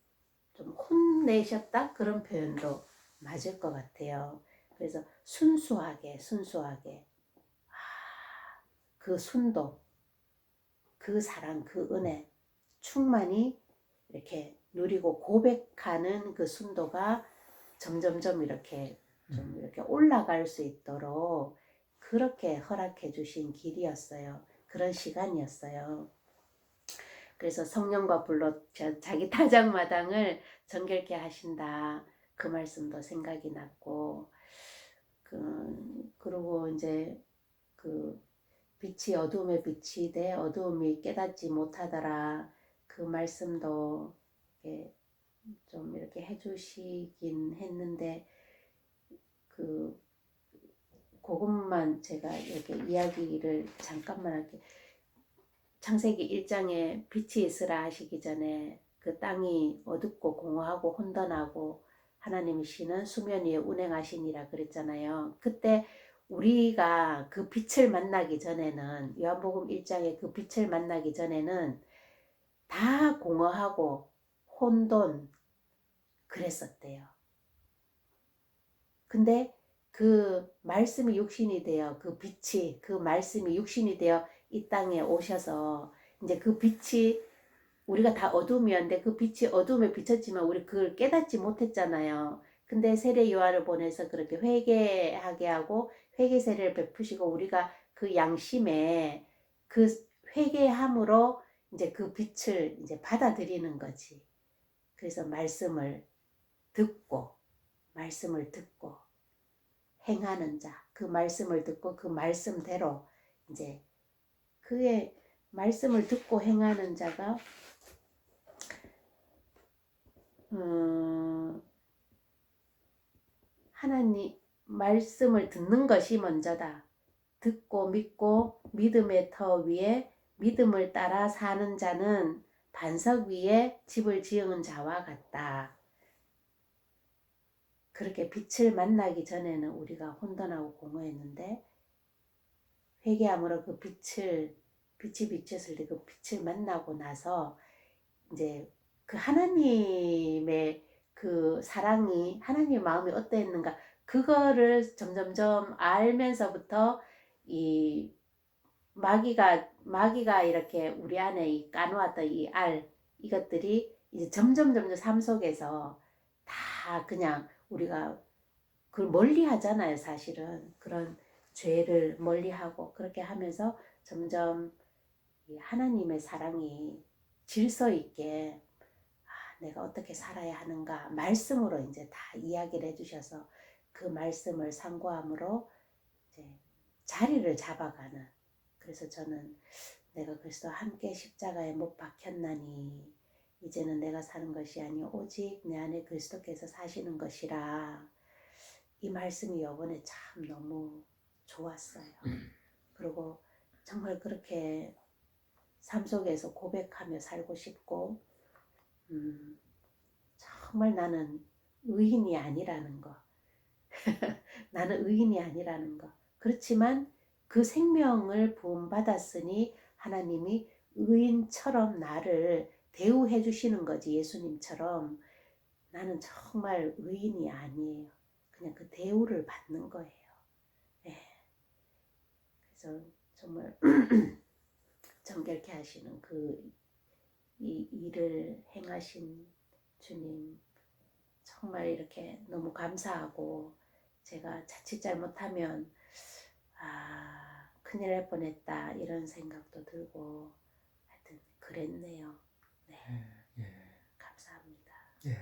좀 혼내셨다? 그런 표현도 맞을 것 같아요. 그래서 순수하게 그 순도, 그 사랑, 그 은혜 충만히 이렇게 누리고 고백하는 그 순도가 점점점 이렇게 좀 이렇게 올라갈 수 있도록 그렇게 허락해 주신 길이었어요. 그런 시간이었어요. 그래서 성령과 불로 자기 타작마당을 정결케 하신다. 그 말씀도 생각이 났고, 그리고 이제 그 빛이 어둠에 빛이 돼 어둠이 깨닫지 못하더라. 그 말씀도 이렇게 좀 이렇게 해주시긴 했는데, 그것만 제가 이렇게 이야기를 잠깐만 할게요. 창세기 1장에 빛이 있으라 하시기 전에 그 땅이 어둡고 공허하고 혼돈하고 하나님이 시는 수면 위에 운행하시니라 그랬잖아요. 그때 우리가 그 빛을 만나기 전에는 요한복음 1장에 그 빛을 만나기 전에는 다 공허하고 혼돈 그랬었대요. 근데 그 말씀이 육신이 되어 그 빛이 그 말씀이 육신이 되어 이 땅에 오셔서 이제 그 빛이 우리가 다 어둠이었는데 그 빛이 어둠에 비쳤지만 우리 그걸 깨닫지 못했잖아요. 근데 세례 요한을 보내서 그렇게 회개하게 하고 회개 세례를 베푸시고 우리가 그 양심에 그 회개함으로 이제 그 빛을 이제 받아들이는 거지. 그래서 말씀을 듣고 행하는 자, 그 말씀을 듣고 그 말씀대로 이제 그의 말씀을 듣고 행하는 자가 하나님 말씀을 듣는 것이 먼저다. 듣고 믿고 믿음의 터 위에 믿음을 따라 사는 자는 반석 위에 집을 지은 자와 같다. 그렇게 빛을 만나기 전에는 우리가 혼돈하고 공허했는데 회개함으로 그 빛이 비쳤을 때 그 빛을 만나고 나서 이제 그 하나님의 그 사랑이 하나님의 마음이 어떠했는가 그거를 점점점 알면서부터 이 마귀가 이렇게 우리 안에 까놓았던 이 알 이것들이 이제 점점 삶 속에서 다 그냥 우리가 그걸 멀리 하잖아요, 사실은. 그런 죄를 멀리 하고 그렇게 하면서 점점 하나님의 사랑이 질서 있게 내가 어떻게 살아야 하는가 말씀으로 이제 다 이야기를 해주셔서 그 말씀을 상고함으로 이제 자리를 잡아가는. 그래서 저는 내가 그리스도와 함께 십자가에 못 박혔나니 이제는 내가 사는 것이 아니요 오직 내 안에 그리스도께서 사시는 것이라. 이 말씀이 이번에 참 너무 좋았어요. 그리고 정말 그렇게 삶 속에서 고백하며 살고 싶고 정말 나는 의인이 아니라는 거. 나는 의인이 아니라는 거. 그렇지만 그 생명을 부음받았으니 하나님이 의인처럼 나를 대우해 주시는 거지. 예수님처럼. 나는 정말 의인이 아니에요. 그냥 그 대우를 받는 거예요. 네. 그래서 정말 정결케 하시는 이 일을 행하신 주님 정말 이렇게 너무 감사하고, 제가 자칫 잘못하면 큰일 날 뻔했다 이런 생각도 들고 하여튼 그랬네요. 네.
예.
감사합니다.
예.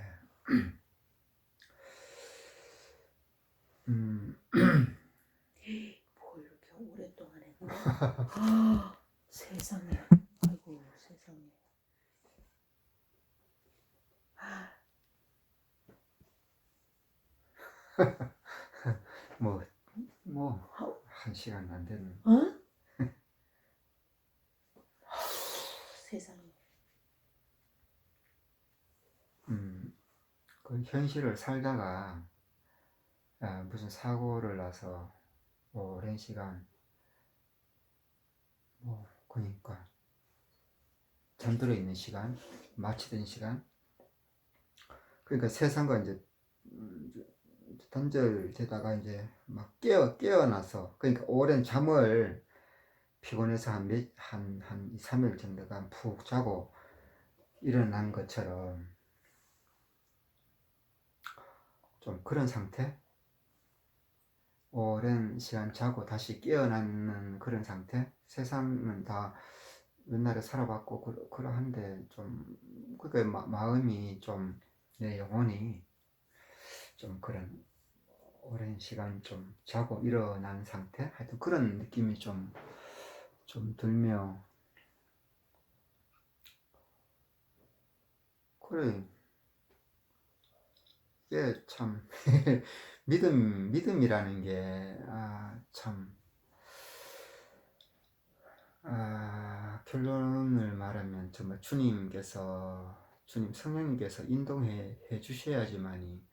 뭐 이렇게 오랫동안 했네. 세상에. 아이고 세상에.
뭐, 1시간 안 되는.
어? 세상에.
그 현실을 살다가 무슨 사고를 나서 오랜 시간 그러니까 잠들어 있는 시간, 마치던 시간, 그러니까 세상과 이제 단절되다가 이제 막 깨어나서, 그러니까 오랜 잠을 피곤해서 한 2, 3일 정도간 푹 자고 일어난 것처럼 좀 그런 상태? 오랜 시간 자고 다시 깨어나는 그런 상태? 세상은 다 옛날에 살아봤고 그러한데 좀 그게 마음이 좀, 내 영혼이 좀 그런 오랜 시간 좀 자고 일어난 상태? 하여튼 그런 느낌이 좀 들며, 그래, 이게 참 믿음이라는 게 참 결론을 말하면 정말 주님 성령님께서 인도해 주셔야지만이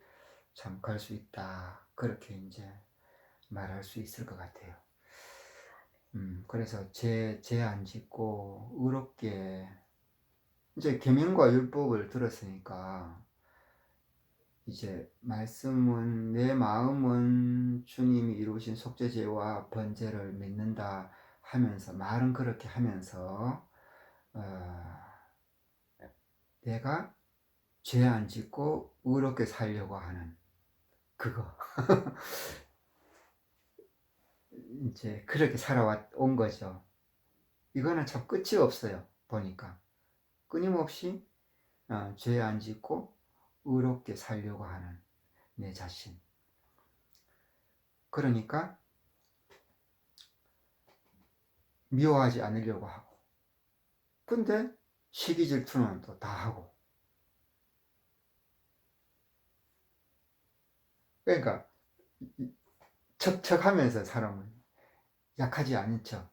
참 갈 수 있다, 그렇게 이제 말할 수 있을 것 같아요. 그래서 죄 안 짓고 의롭게, 이제 계명과 율법을 들었으니까 이제 말씀은, 내 마음은 주님이 이루신 속죄제와 번제를 믿는다 하면서, 말은 그렇게 하면서 내가 죄 안 짓고 의롭게 살려고 하는 그거 이제 그렇게 살아온 거죠. 이거는 참 끝이 없어요. 보니까 끊임없이 죄 안 짓고 의롭게 살려고 하는 내 자신. 그러니까 미워하지 않으려고 하고, 근데 시기 질투는 또 다 하고. 그러니까 척척하면서 사람은 약하지 않은 척,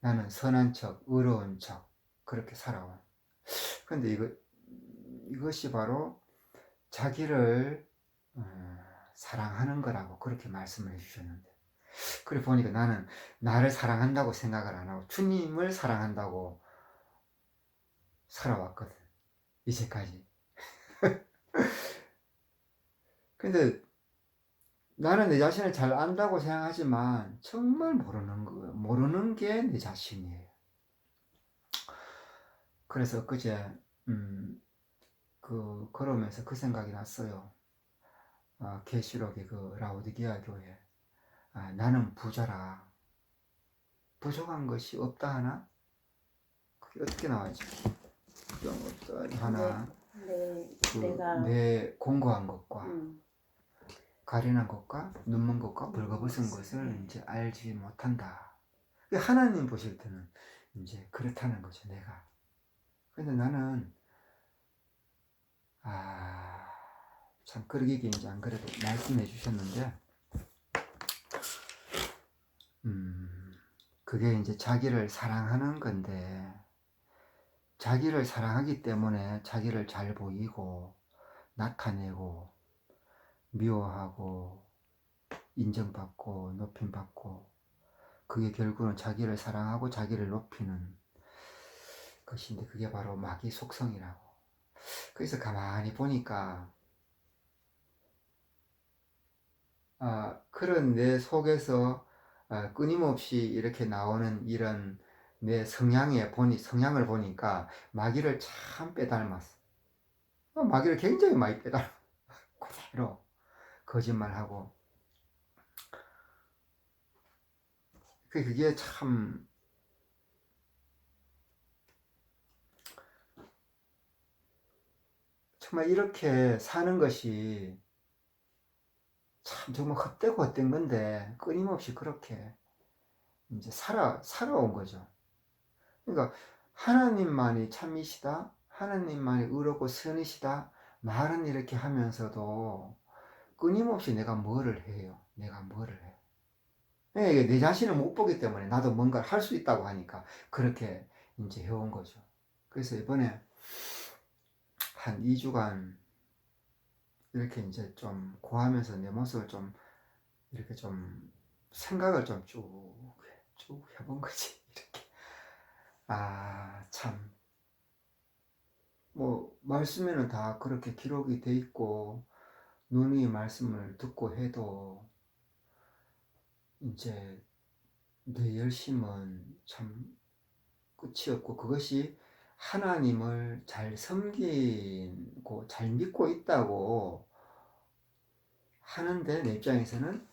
나는 선한 척, 의로운 척, 그렇게 살아와. 근데 이것이 바로 자기를 사랑하는 거라고 그렇게 말씀을 해주셨는데, 그래 보니까 나는 나를 사랑한다고 생각을 안 하고 주님을 사랑한다고 살아왔거든, 이제까지. 근데 나는 내 자신을 잘 안다고 생각하지만 정말 모르는 게 내 자신이에요. 그래서 그제 그러면서 그 생각이 났어요. 계시록의 그 라오디게아 교회. 나는 부자라. 부족한 것이 없다 하나? 그게 어떻게 나와있지? 없다 하나?
내가
내 공고한 것과
음,
가련한 것과 눈먼 것과 벌거벗은 것을
네.
이제 알지 못한다. 하나님 보실 때는 이제 그렇다는 거죠, 내가. 근데 나는 참 그러기에 이제 안 그래도 말씀해 주셨는데 그게 이제 자기를 사랑하는 건데 자기를 사랑하기 때문에 자기를 잘 보이고 나타내고 미워하고 인정받고 높임받고 그게 결국은 자기를 사랑하고 자기를 높이는 것인데 그게 바로 마귀 속성이라고. 그래서 가만히 보니까 그런 내 속에서 끊임없이 이렇게 나오는 이런 내 성향을 보니까 마귀를 참 빼닮았어. 마귀를 굉장히 많이 빼닮아. 그대로 거짓말하고. 그게 참 정말 이렇게 사는 것이 참 정말 헛되고 헛된 건데 끊임없이 그렇게 이제 살아온 거죠. 그러니까 하나님만이 참이시다, 하나님만이 의롭고 선이시다 말은 이렇게 하면서도 끊임없이 내가 뭐를 해요. 내가 뭐를 해요. 내 자신을 못 보기 때문에 나도 뭔가를 할 수 있다고 하니까 그렇게 이제 해온 거죠. 그래서 이번에 한 2주간 이렇게 이제 좀 고하면서 내 모습을 좀 이렇게 좀 생각을 좀 쭉 해본 거지. 이렇게. 참. 뭐, 말씀에는 다 그렇게 기록이 돼 있고, 눈이 말씀을 듣고 해도, 이제 내 열심은 참 끝이 없고, 그것이 하나님을 잘 섬기고, 잘 믿고 있다고 하는데, 내 입장에서는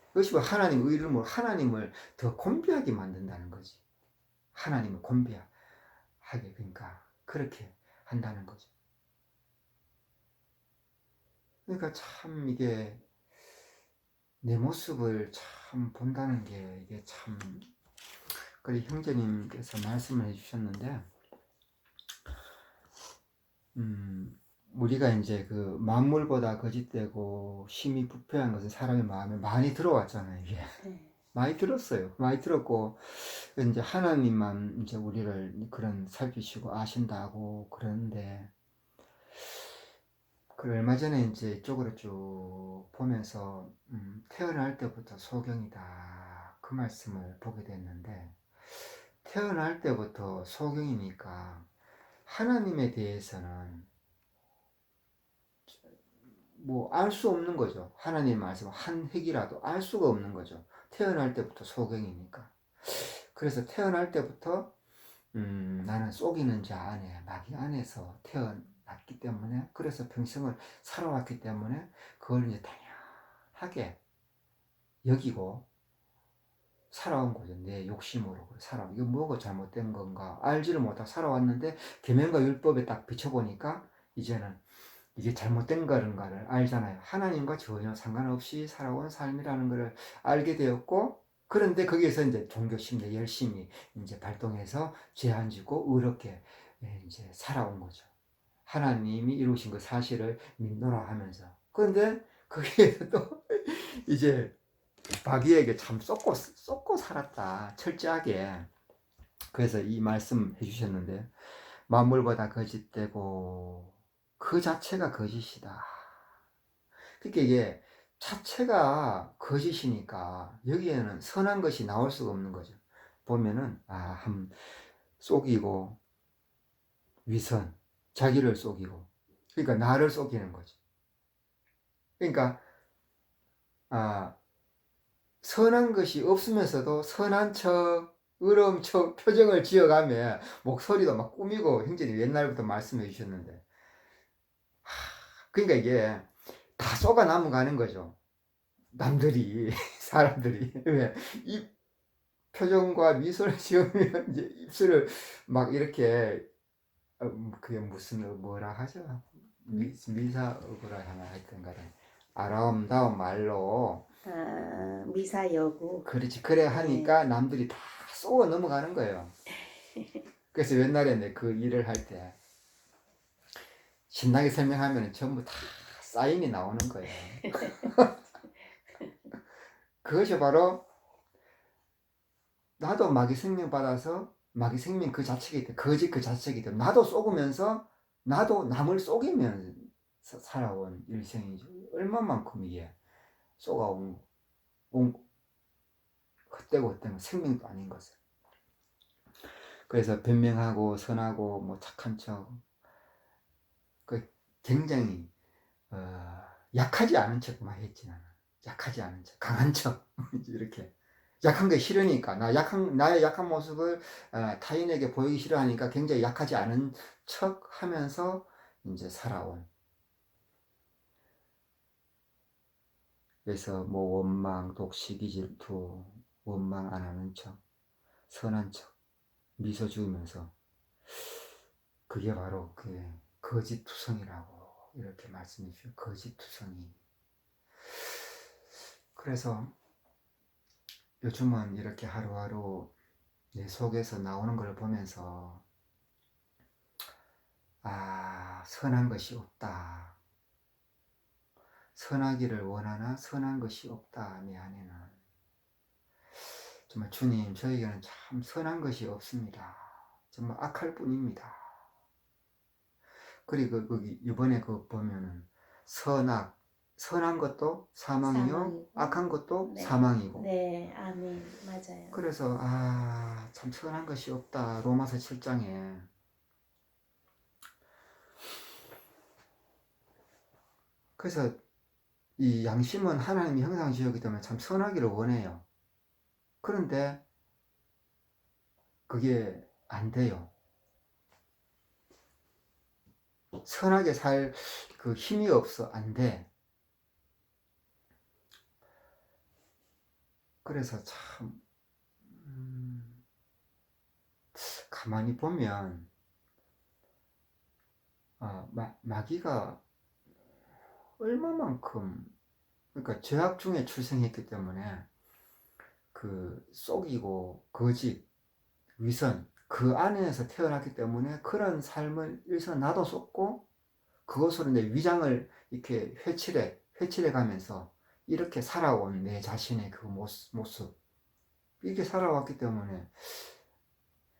그것이 뭐 하나님 이름으로 하나님을 더 곤비하게 만든다는 거지. 하나님을 곤비하게, 그러니까, 그렇게 한다는 거죠. 그러니까 참 이게 내 모습을 참 본다는 게 이게 참 그래 형제님께서 말씀을 해주셨는데 우리가 이제 그 만물보다 거짓되고 심히 부패한 것은 사람의 마음에 많이 들어왔잖아요. 이게
네.
많이 들었어요. 많이 들었고 이제 하나님만 이제 우리를 그런 살피시고 아신다고 그러는데 그 얼마 전에 이제 이쪽으로 쭉 보면서 태어날 때부터 소경이다 그 말씀을 보게 됐는데 태어날 때부터 소경이니까 하나님에 대해서는 뭐 알 수 없는 거죠. 하나님 말씀 한 획이라도 알 수가 없는 거죠. 태어날 때부터 소경이니까. 그래서 태어날 때부터 나는 속이는 자 안에 마귀 안에서 태어났기 때문에 그래서 평생을 살아왔기 때문에 그걸 이제 당연하게 여기고 살아온 거죠. 내 욕심으로 살아온. 이거 뭐가 잘못된 건가 알지를 못하고 살아왔는데 계명과 율법에 딱 비춰보니까 이제는 이게 잘못된 거를 알잖아요. 하나님과 전혀 상관없이 살아온 삶이라는 것을 알게 되었고, 그런데 거기에서 이제 종교심내 열심히 이제 발동해서 죄 안 짓고 의롭게 이제 살아온 거죠. 하나님이 이루신 그 사실을 믿노라 하면서. 그런데 거기에서 또 이제 마귀에게 참 쏟고 살았다. 철저하게. 그래서 이 말씀 해주셨는데, 만물보다 거짓되고 그 자체가 거짓이다. 그러니까 이게 자체가 거짓이니까 여기에는 선한 것이 나올 수가 없는 거죠. 보면은 속이고 위선, 자기를 속이고 그러니까 나를 속이는 거죠. 그러니까 선한 것이 없으면서도 선한 척 의로움 표정을 지어가며 목소리도 막 꾸미고 형제님 옛날부터 말씀해 주셨는데, 그러니까 이게 다 쏘가 넘어가는 거죠. 남들이 사람들이 왜 이 표정과 미소를 지으면 이제 입술을 막 이렇게 그게 무슨 뭐라 하죠? 미사여구라 하나 하여튼 간에 아름다운 말로
미사여구.
그렇지 그래 하니까 남들이 다 쏘아 넘어가는 거예요. 그래서 옛날에 내 그 일을 할 때 신나게 설명하면 전부 다 사인이 나오는 거예요. 그것이 바로 나도 마귀 생명 받아서 마귀 생명 그 자체이기 때문에 거짓 그 자체이기 때문에 나도 속으면서 나도 남을 속이면서 살아온 일생이죠. 얼마만큼 이게 쏘가온 헛되고 헛된 생명도 아닌 것을. 그래서 변명하고 선하고 뭐 착한 척, 그 굉장히 약하지 않은 척만 했지 나는. 약하지 않은 척, 강한 척 이렇게. 약한 게 싫으니까 나의 약한 모습을 타인에게 보이기 싫어하니까 굉장히 약하지 않은 척 하면서 이제 살아온. 그래서 뭐 원망, 독시기, 질투, 원망 안 하는 척, 선한 척, 미소 지으면서 그게 바로 그 거짓투성이라고 이렇게 말씀해 주셔요. 거짓투성이. 그래서 요즘은 이렇게 하루하루 내 속에서 나오는 걸 보면서 선한 것이 없다. 선하기를 원하나 선한 것이 없다. 내 안에는. 정말 주님, 저에게는 참 선한 것이 없습니다. 정말 악할 뿐입니다. 그리고 거기 이번에 그 보면은 선한 것도 사망이요,
사망이고.
악한 것도
네.
사망이고.
네, 아멘. 맞아요.
그래서 참 선한 것이 없다. 로마서 7장에. 그래서 이 양심은 하나님이 형상 지었기 때문에 참 선하기를 원해요. 그런데 그게 안 돼요. 선하게 살 그 힘이 없어. 안 돼. 그래서 참 가만히 보면 마귀가 얼마만큼, 그러니까 죄악 중에 출생했기 때문에 그 속이고 거짓, 위선 그 안에서 태어났기 때문에 그런 삶을 일선 나도 속고 그것으로 내 위장을 이렇게 회칠해 가면서 이렇게 살아온 내 자신의 그 모습 이렇게 살아왔기 때문에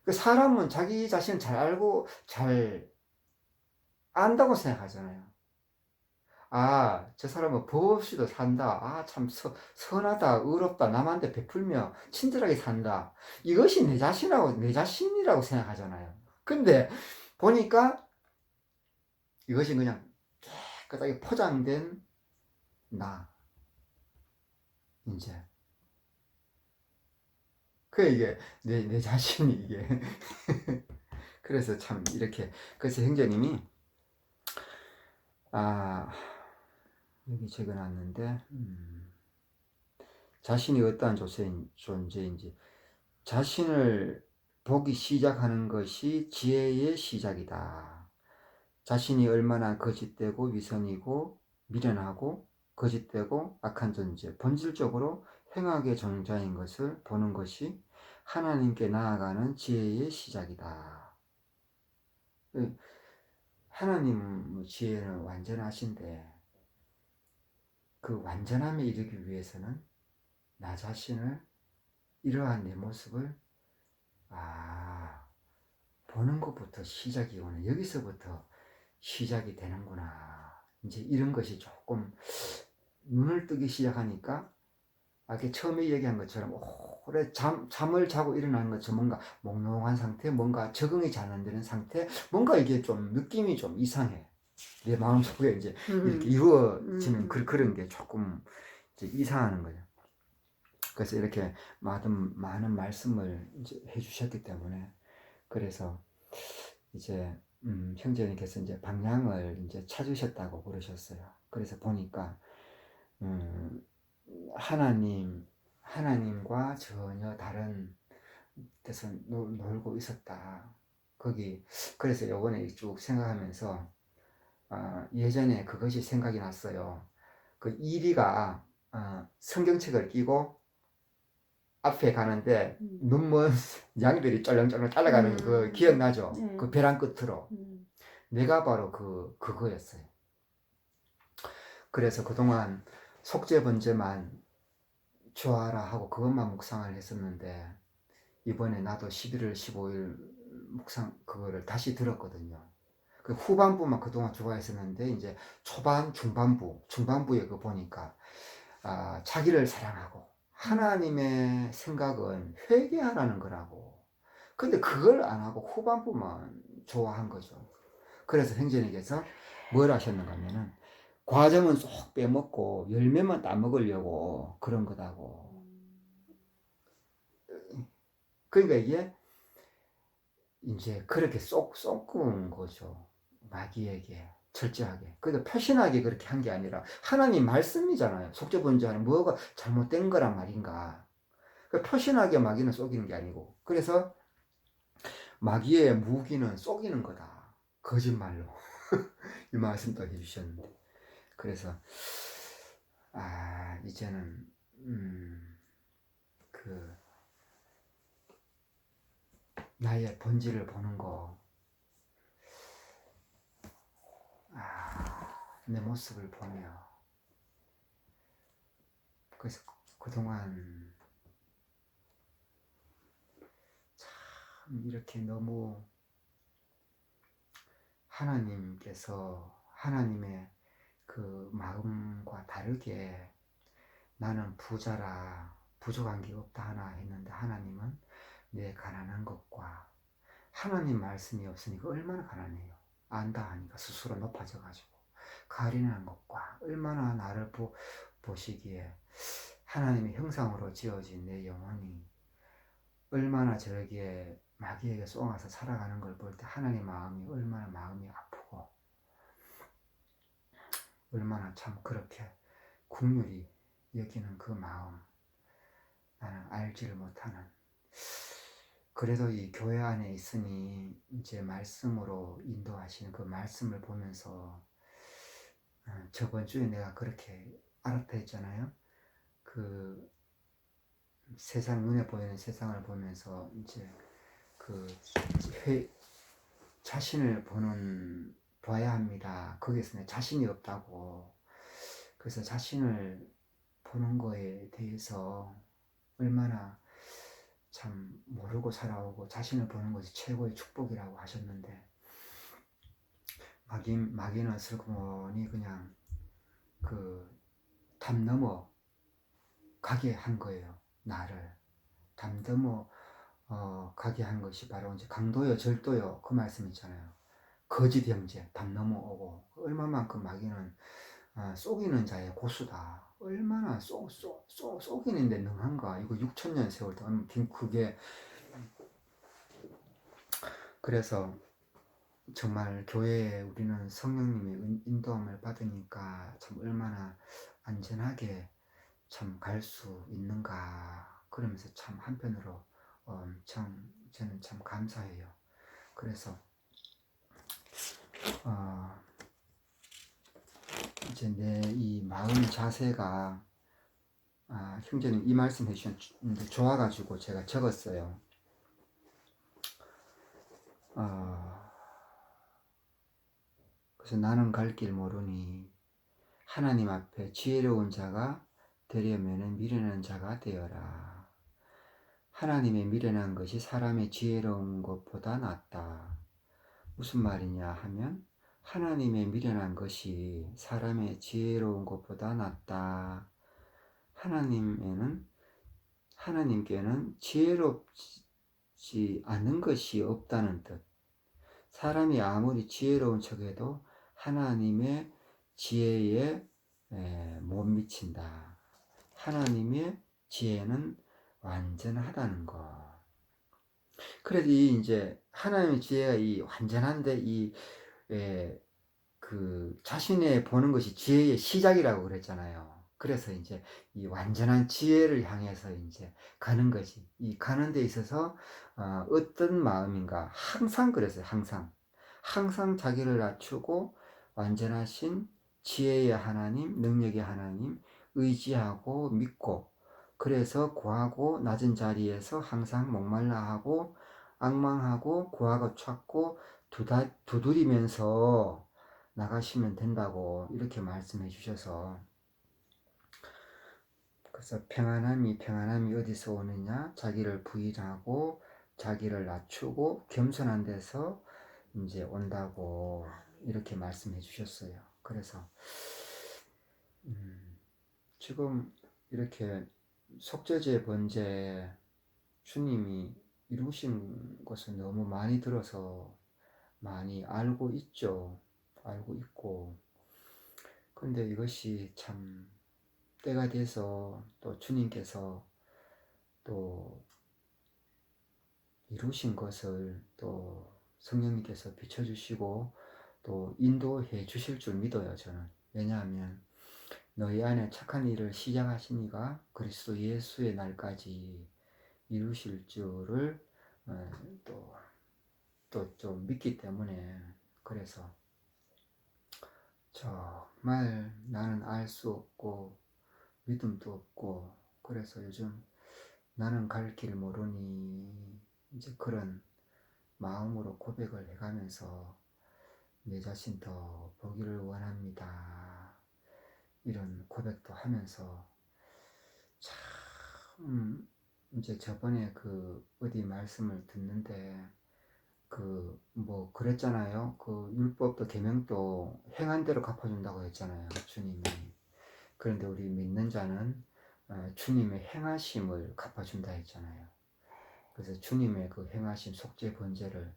그 사람은 자기 자신을 잘 알고 잘 안다고 생각하잖아요. 저 사람은 법 없이도 산다. 참 선하다, 의롭다, 남한테 베풀며 친절하게 산다. 이것이 내 자신이라고 생각하잖아요. 근데 보니까 이것이 그냥 깨끗하게 포장된 나. 이제. 이게 내 자신이 이게. 그래서 참 이렇게. 그래서 형제님이, 여기 적어놨는데, 자신이 어떠한 존재인지, 자신을 보기 시작하는 것이 지혜의 시작이다. 자신이 얼마나 거짓되고 위선이고 미련하고 거짓되고 악한 존재, 본질적으로 행악의 종자인 것을 보는 것이 하나님께 나아가는 지혜의 시작이다. 하나님 지혜는 완전하신데 그 완전함에 이르기 위해서는 나 자신을 이러한 내 모습을 보는 것부터 시작이 오네. 여기서부터 시작이 되는구나. 이제 이런 것이 조금 눈을 뜨기 시작하니까 이렇게 처음에 얘기한 것처럼 오래 잠을 자고 일어나는 것처럼 뭔가 몽롱한 상태, 뭔가 적응이 잘 안 되는 상태, 뭔가 이게 좀 느낌이 좀 이상해. 내 마음속에 이제 이렇게 이루어지는 그런 게 조금 이제 이상하는 거예요. 그래서 이렇게 많은 말씀을 이제 해주셨기 때문에, 그래서 이제 형제님께서 이제 방향을 이제 찾으셨다고 그러셨어요. 그래서 보니까 음, 하나님과 전혀 다른 데서 놀고 있었다. 거기 그래서 요번에 쭉 생각하면서 예전에 그것이 생각이 났어요. 그 이리가 성경책을 끼고 앞에 가는데 눈먼 양들이 쫄렁쫄렁 따라가는 그 기억나죠?
네.
그 벼랑 끝으로. 내가 바로 그거였어요. 그래서 그동안 속죄번제만 좋아라 하고 그것만 묵상을 했었는데, 이번에 나도 11월 15일 묵상 그거를 다시 들었거든요. 그 후반부만 그동안 좋아했었는데, 이제 초반 중반부에 그 보니까 자기를 사랑하고 하나님의 생각은 회개하라는 거라고. 근데 그걸 안 하고 후반부만 좋아한 거죠. 그래서 행전에게서 뭘 하셨는가 하면은, 과정은 쏙 빼먹고 열매만 따먹으려고 그런 거다고. 그러니까 이게 이제 그렇게 쏙은 거죠. 마귀에게 철저하게. 그러니까 표신하게 그렇게 한 게 아니라 하나님 말씀이잖아요. 속죄번제하는 뭐가 잘못된 거란 말인가. 그러니까 표신하게 마귀는 속이는 게 아니고. 그래서 마귀의 무기는 속이는 거다. 거짓말로. 이 말씀도 해주셨는데. 그래서 이제는 그 나의 본질을 보는 거, 내 모습을 보며, 그래서 그동안 참 이렇게 너무 하나님의 그 마음과 다르게 나는 부자라 부족한 게 없다 하나 했는데, 하나님은 내 가난한 것과 하나님 말씀이 없으니까 얼마나 가난해요. 안다 하니까 스스로 높아져 가지고 가련한 것과 얼마나 나를 보시기에 하나님의 형상으로 지어진 내 영혼이 얼마나 저에게 마귀에게 쏘아서 살아가는 걸 볼 때 하나님 마음이 얼마나 마음이 아프고 얼마나 참 그렇게 국률이 여기는 그 마음, 나는 알지를 못하는. 그래도 이 교회 안에 있으니 이제 말씀으로 인도하시는 그 말씀을 보면서, 저번 주에 내가 그렇게 알았다 했잖아요. 그 눈에 보이는 세상을 보면서 이제 그 자신을 봐야 합니다. 거기서 내 자신이 없다고. 그래서 자신을 보는 거에 대해서 얼마나 참 모르고 살아오고 자신을 보는 것이 최고의 축복이라고 하셨는데, 마귀는 슬그머니 그냥 그 담 넘어 가게 한 거예요. 나를 담 넘어 가게 한 것이 바로 이제 강도요 절도요 그 말씀 있잖아요. 거짓 형제 담 넘어오고, 얼마만큼 마귀는 속이는 자의 고수다. 얼마나 속이는데 능한가. 이거 6천년 세월 동안 그게. 그래서 정말 교회에 우리는 성령님의 인도함을 받으니까 참 얼마나 안전하게 참 갈 수 있는가. 그러면서 참 한편으로 엄청 저는 참 감사해요. 그래서 이제 내 이 마음 자세가, 형제님 이 말씀 해주셨는데 좋아가지고 제가 적었어요. 그래서 나는 갈 길 모르니 하나님 앞에 지혜로운 자가 되려면 미련한 자가 되어라. 하나님의 미련한 것이 사람의 지혜로운 것보다 낫다. 무슨 말이냐 하면, 하나님의 미련한 것이 사람의 지혜로운 것보다 낫다. 하나님께는 지혜롭지 않은 것이 없다는 뜻. 사람이 아무리 지혜로운 척해도 하나님의 지혜에 못 미친다. 하나님의 지혜는 완전하다는 것. 그래서 이 이제 하나님의 지혜가 이 완전한데 그 자신의 보는 것이 지혜의 시작이라고 그랬잖아요. 그래서 이제 이 완전한 지혜를 향해서 이제 가는 거지. 이 가는 데 있어서 어떤 마음인가 항상 그랬어요. 항상 자기를 낮추고 완전하신 지혜의 하나님, 능력의 하나님 의지하고 믿고, 그래서 구하고 낮은 자리에서 항상 목말라하고 앙망하고 구하고 찾고 두드리면서 나가시면 된다고 이렇게 말씀해 주셔서, 그래서 평안함이 어디서 오느냐? 자기를 부인하고 자기를 낮추고 겸손한 데서 이제 온다고 이렇게 말씀해 주셨어요. 그래서 지금 이렇게 속죄제 번제 주님이 이루신 것을 너무 많이 들어서 많이 알고 있죠. 알고 있고, 근데 이것이 참 때가 돼서 또 주님께서 또 이루신 것을 또 성령님께서 비춰주시고 또 인도해 주실 줄 믿어요, 저는. 왜냐하면 너희 안에 착한 일을 시작하시니가 그리스도 예수의 날까지 이루실 줄을 또 좀 믿기 때문에, 그래서 정말 나는 알 수 없고 믿음도 없고, 그래서 요즘 나는 갈 길 모르니 이제 그런 마음으로 고백을 해가면서 내 자신 더 보기를 원합니다. 이런 고백도 하면서 참 이제 저번에 그 어디 말씀을 듣는데 그 뭐 그랬잖아요. 그 율법도 계명도 행한 대로 갚아준다고 했잖아요, 주님이. 그런데 우리 믿는 자는 주님의 행하심을 갚아준다 했잖아요. 그래서 주님의 그 행하심 속죄 번제를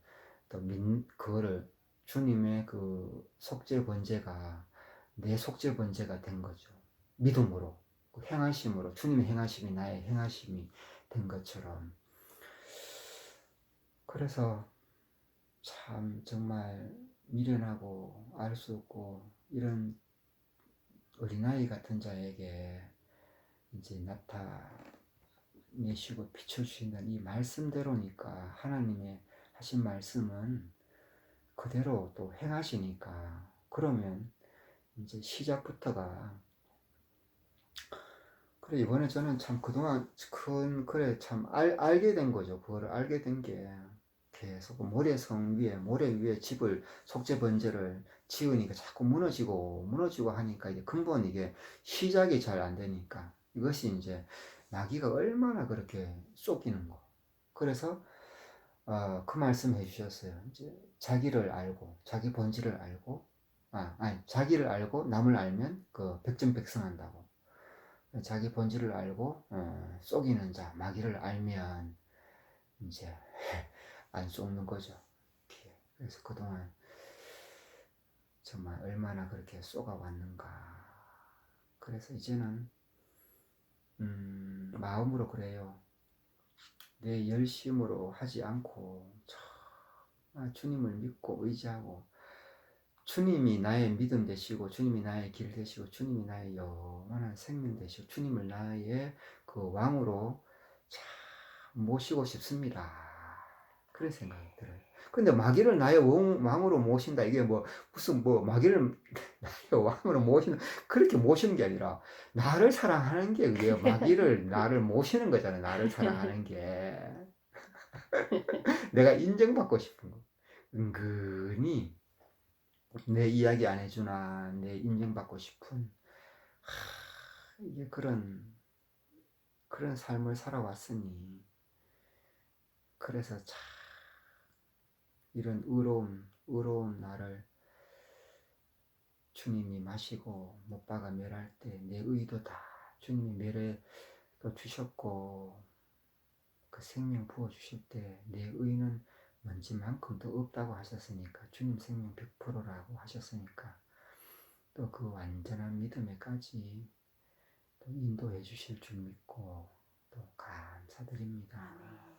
그거를 주님의 그 속죄 번제가 내 속죄 번제가 된 거죠. 믿음으로, 그 행하심으로 주님의 행하심이 나의 행하심이 된 것처럼. 그래서 참 정말 미련하고 알 수 없고 이런 어린아이 같은 자에게 이제 나타내시고 비춰주신다는 이 말씀대로니까, 하나님의 하신 말씀은 그대로 또 행하시니까, 그러면 이제 시작부터가, 그래 이번에 저는 참 그동안 그래 참 알게 된 거죠. 그거를 알게 된 게, 계속 모래 위에 집을 속죄 번제를 지으니까 자꾸 무너지고 하니까 이제 근본 이게 시작이 잘 안 되니까, 이것이 이제 마귀가 얼마나 그렇게 쫓기는 거. 그래서 그 말씀 해주셨어요. 이제 자기를 알고 자기 본질을 알고, 아니 자기를 알고 남을 알면 그 백전백승한다고. 자기 본질을 알고 속이는 자 마귀를 알면 이제 안 속는 거죠. 이렇게. 그래서 그동안 정말 얼마나 그렇게 쏘가왔는가. 그래서 이제는 마음으로 그래요. 내 열심으로 하지 않고 주님을 믿고 의지하고, 주님이 나의 믿음 되시고 주님이 나의 길 되시고 주님이 나의 영원한 생명 되시고 주님을 나의 그 왕으로 참 모시고 싶습니다. 그런 생각이 들어요. 근데 마귀를 나의 왕으로 모신다, 이게 뭐 무슨 뭐 마귀를 나의 왕으로 모시는, 그렇게 모시는 게 아니라 나를 사랑하는 게 그게 마귀를 나를 모시는 거잖아요. 나를 사랑하는 게 내가 인정받고 싶은 거. 은근히 내 이야기 안 해주나, 내 인정받고 싶은, 이게 그런 삶을 살아왔으니, 그래서 참 이런 의로운 나를 주님이 마시고 못 박아 멸할 때 내 의도 다 주님이 멸해 또 주셨고, 그 생명 부어 주실 때 내 의는 먼지만큼도 없다고 하셨으니까, 주님 생명 100%라고 하셨으니까, 또 그 완전한 믿음에까지 또 인도해 주실 줄 믿고, 감사드립니다.
아멘.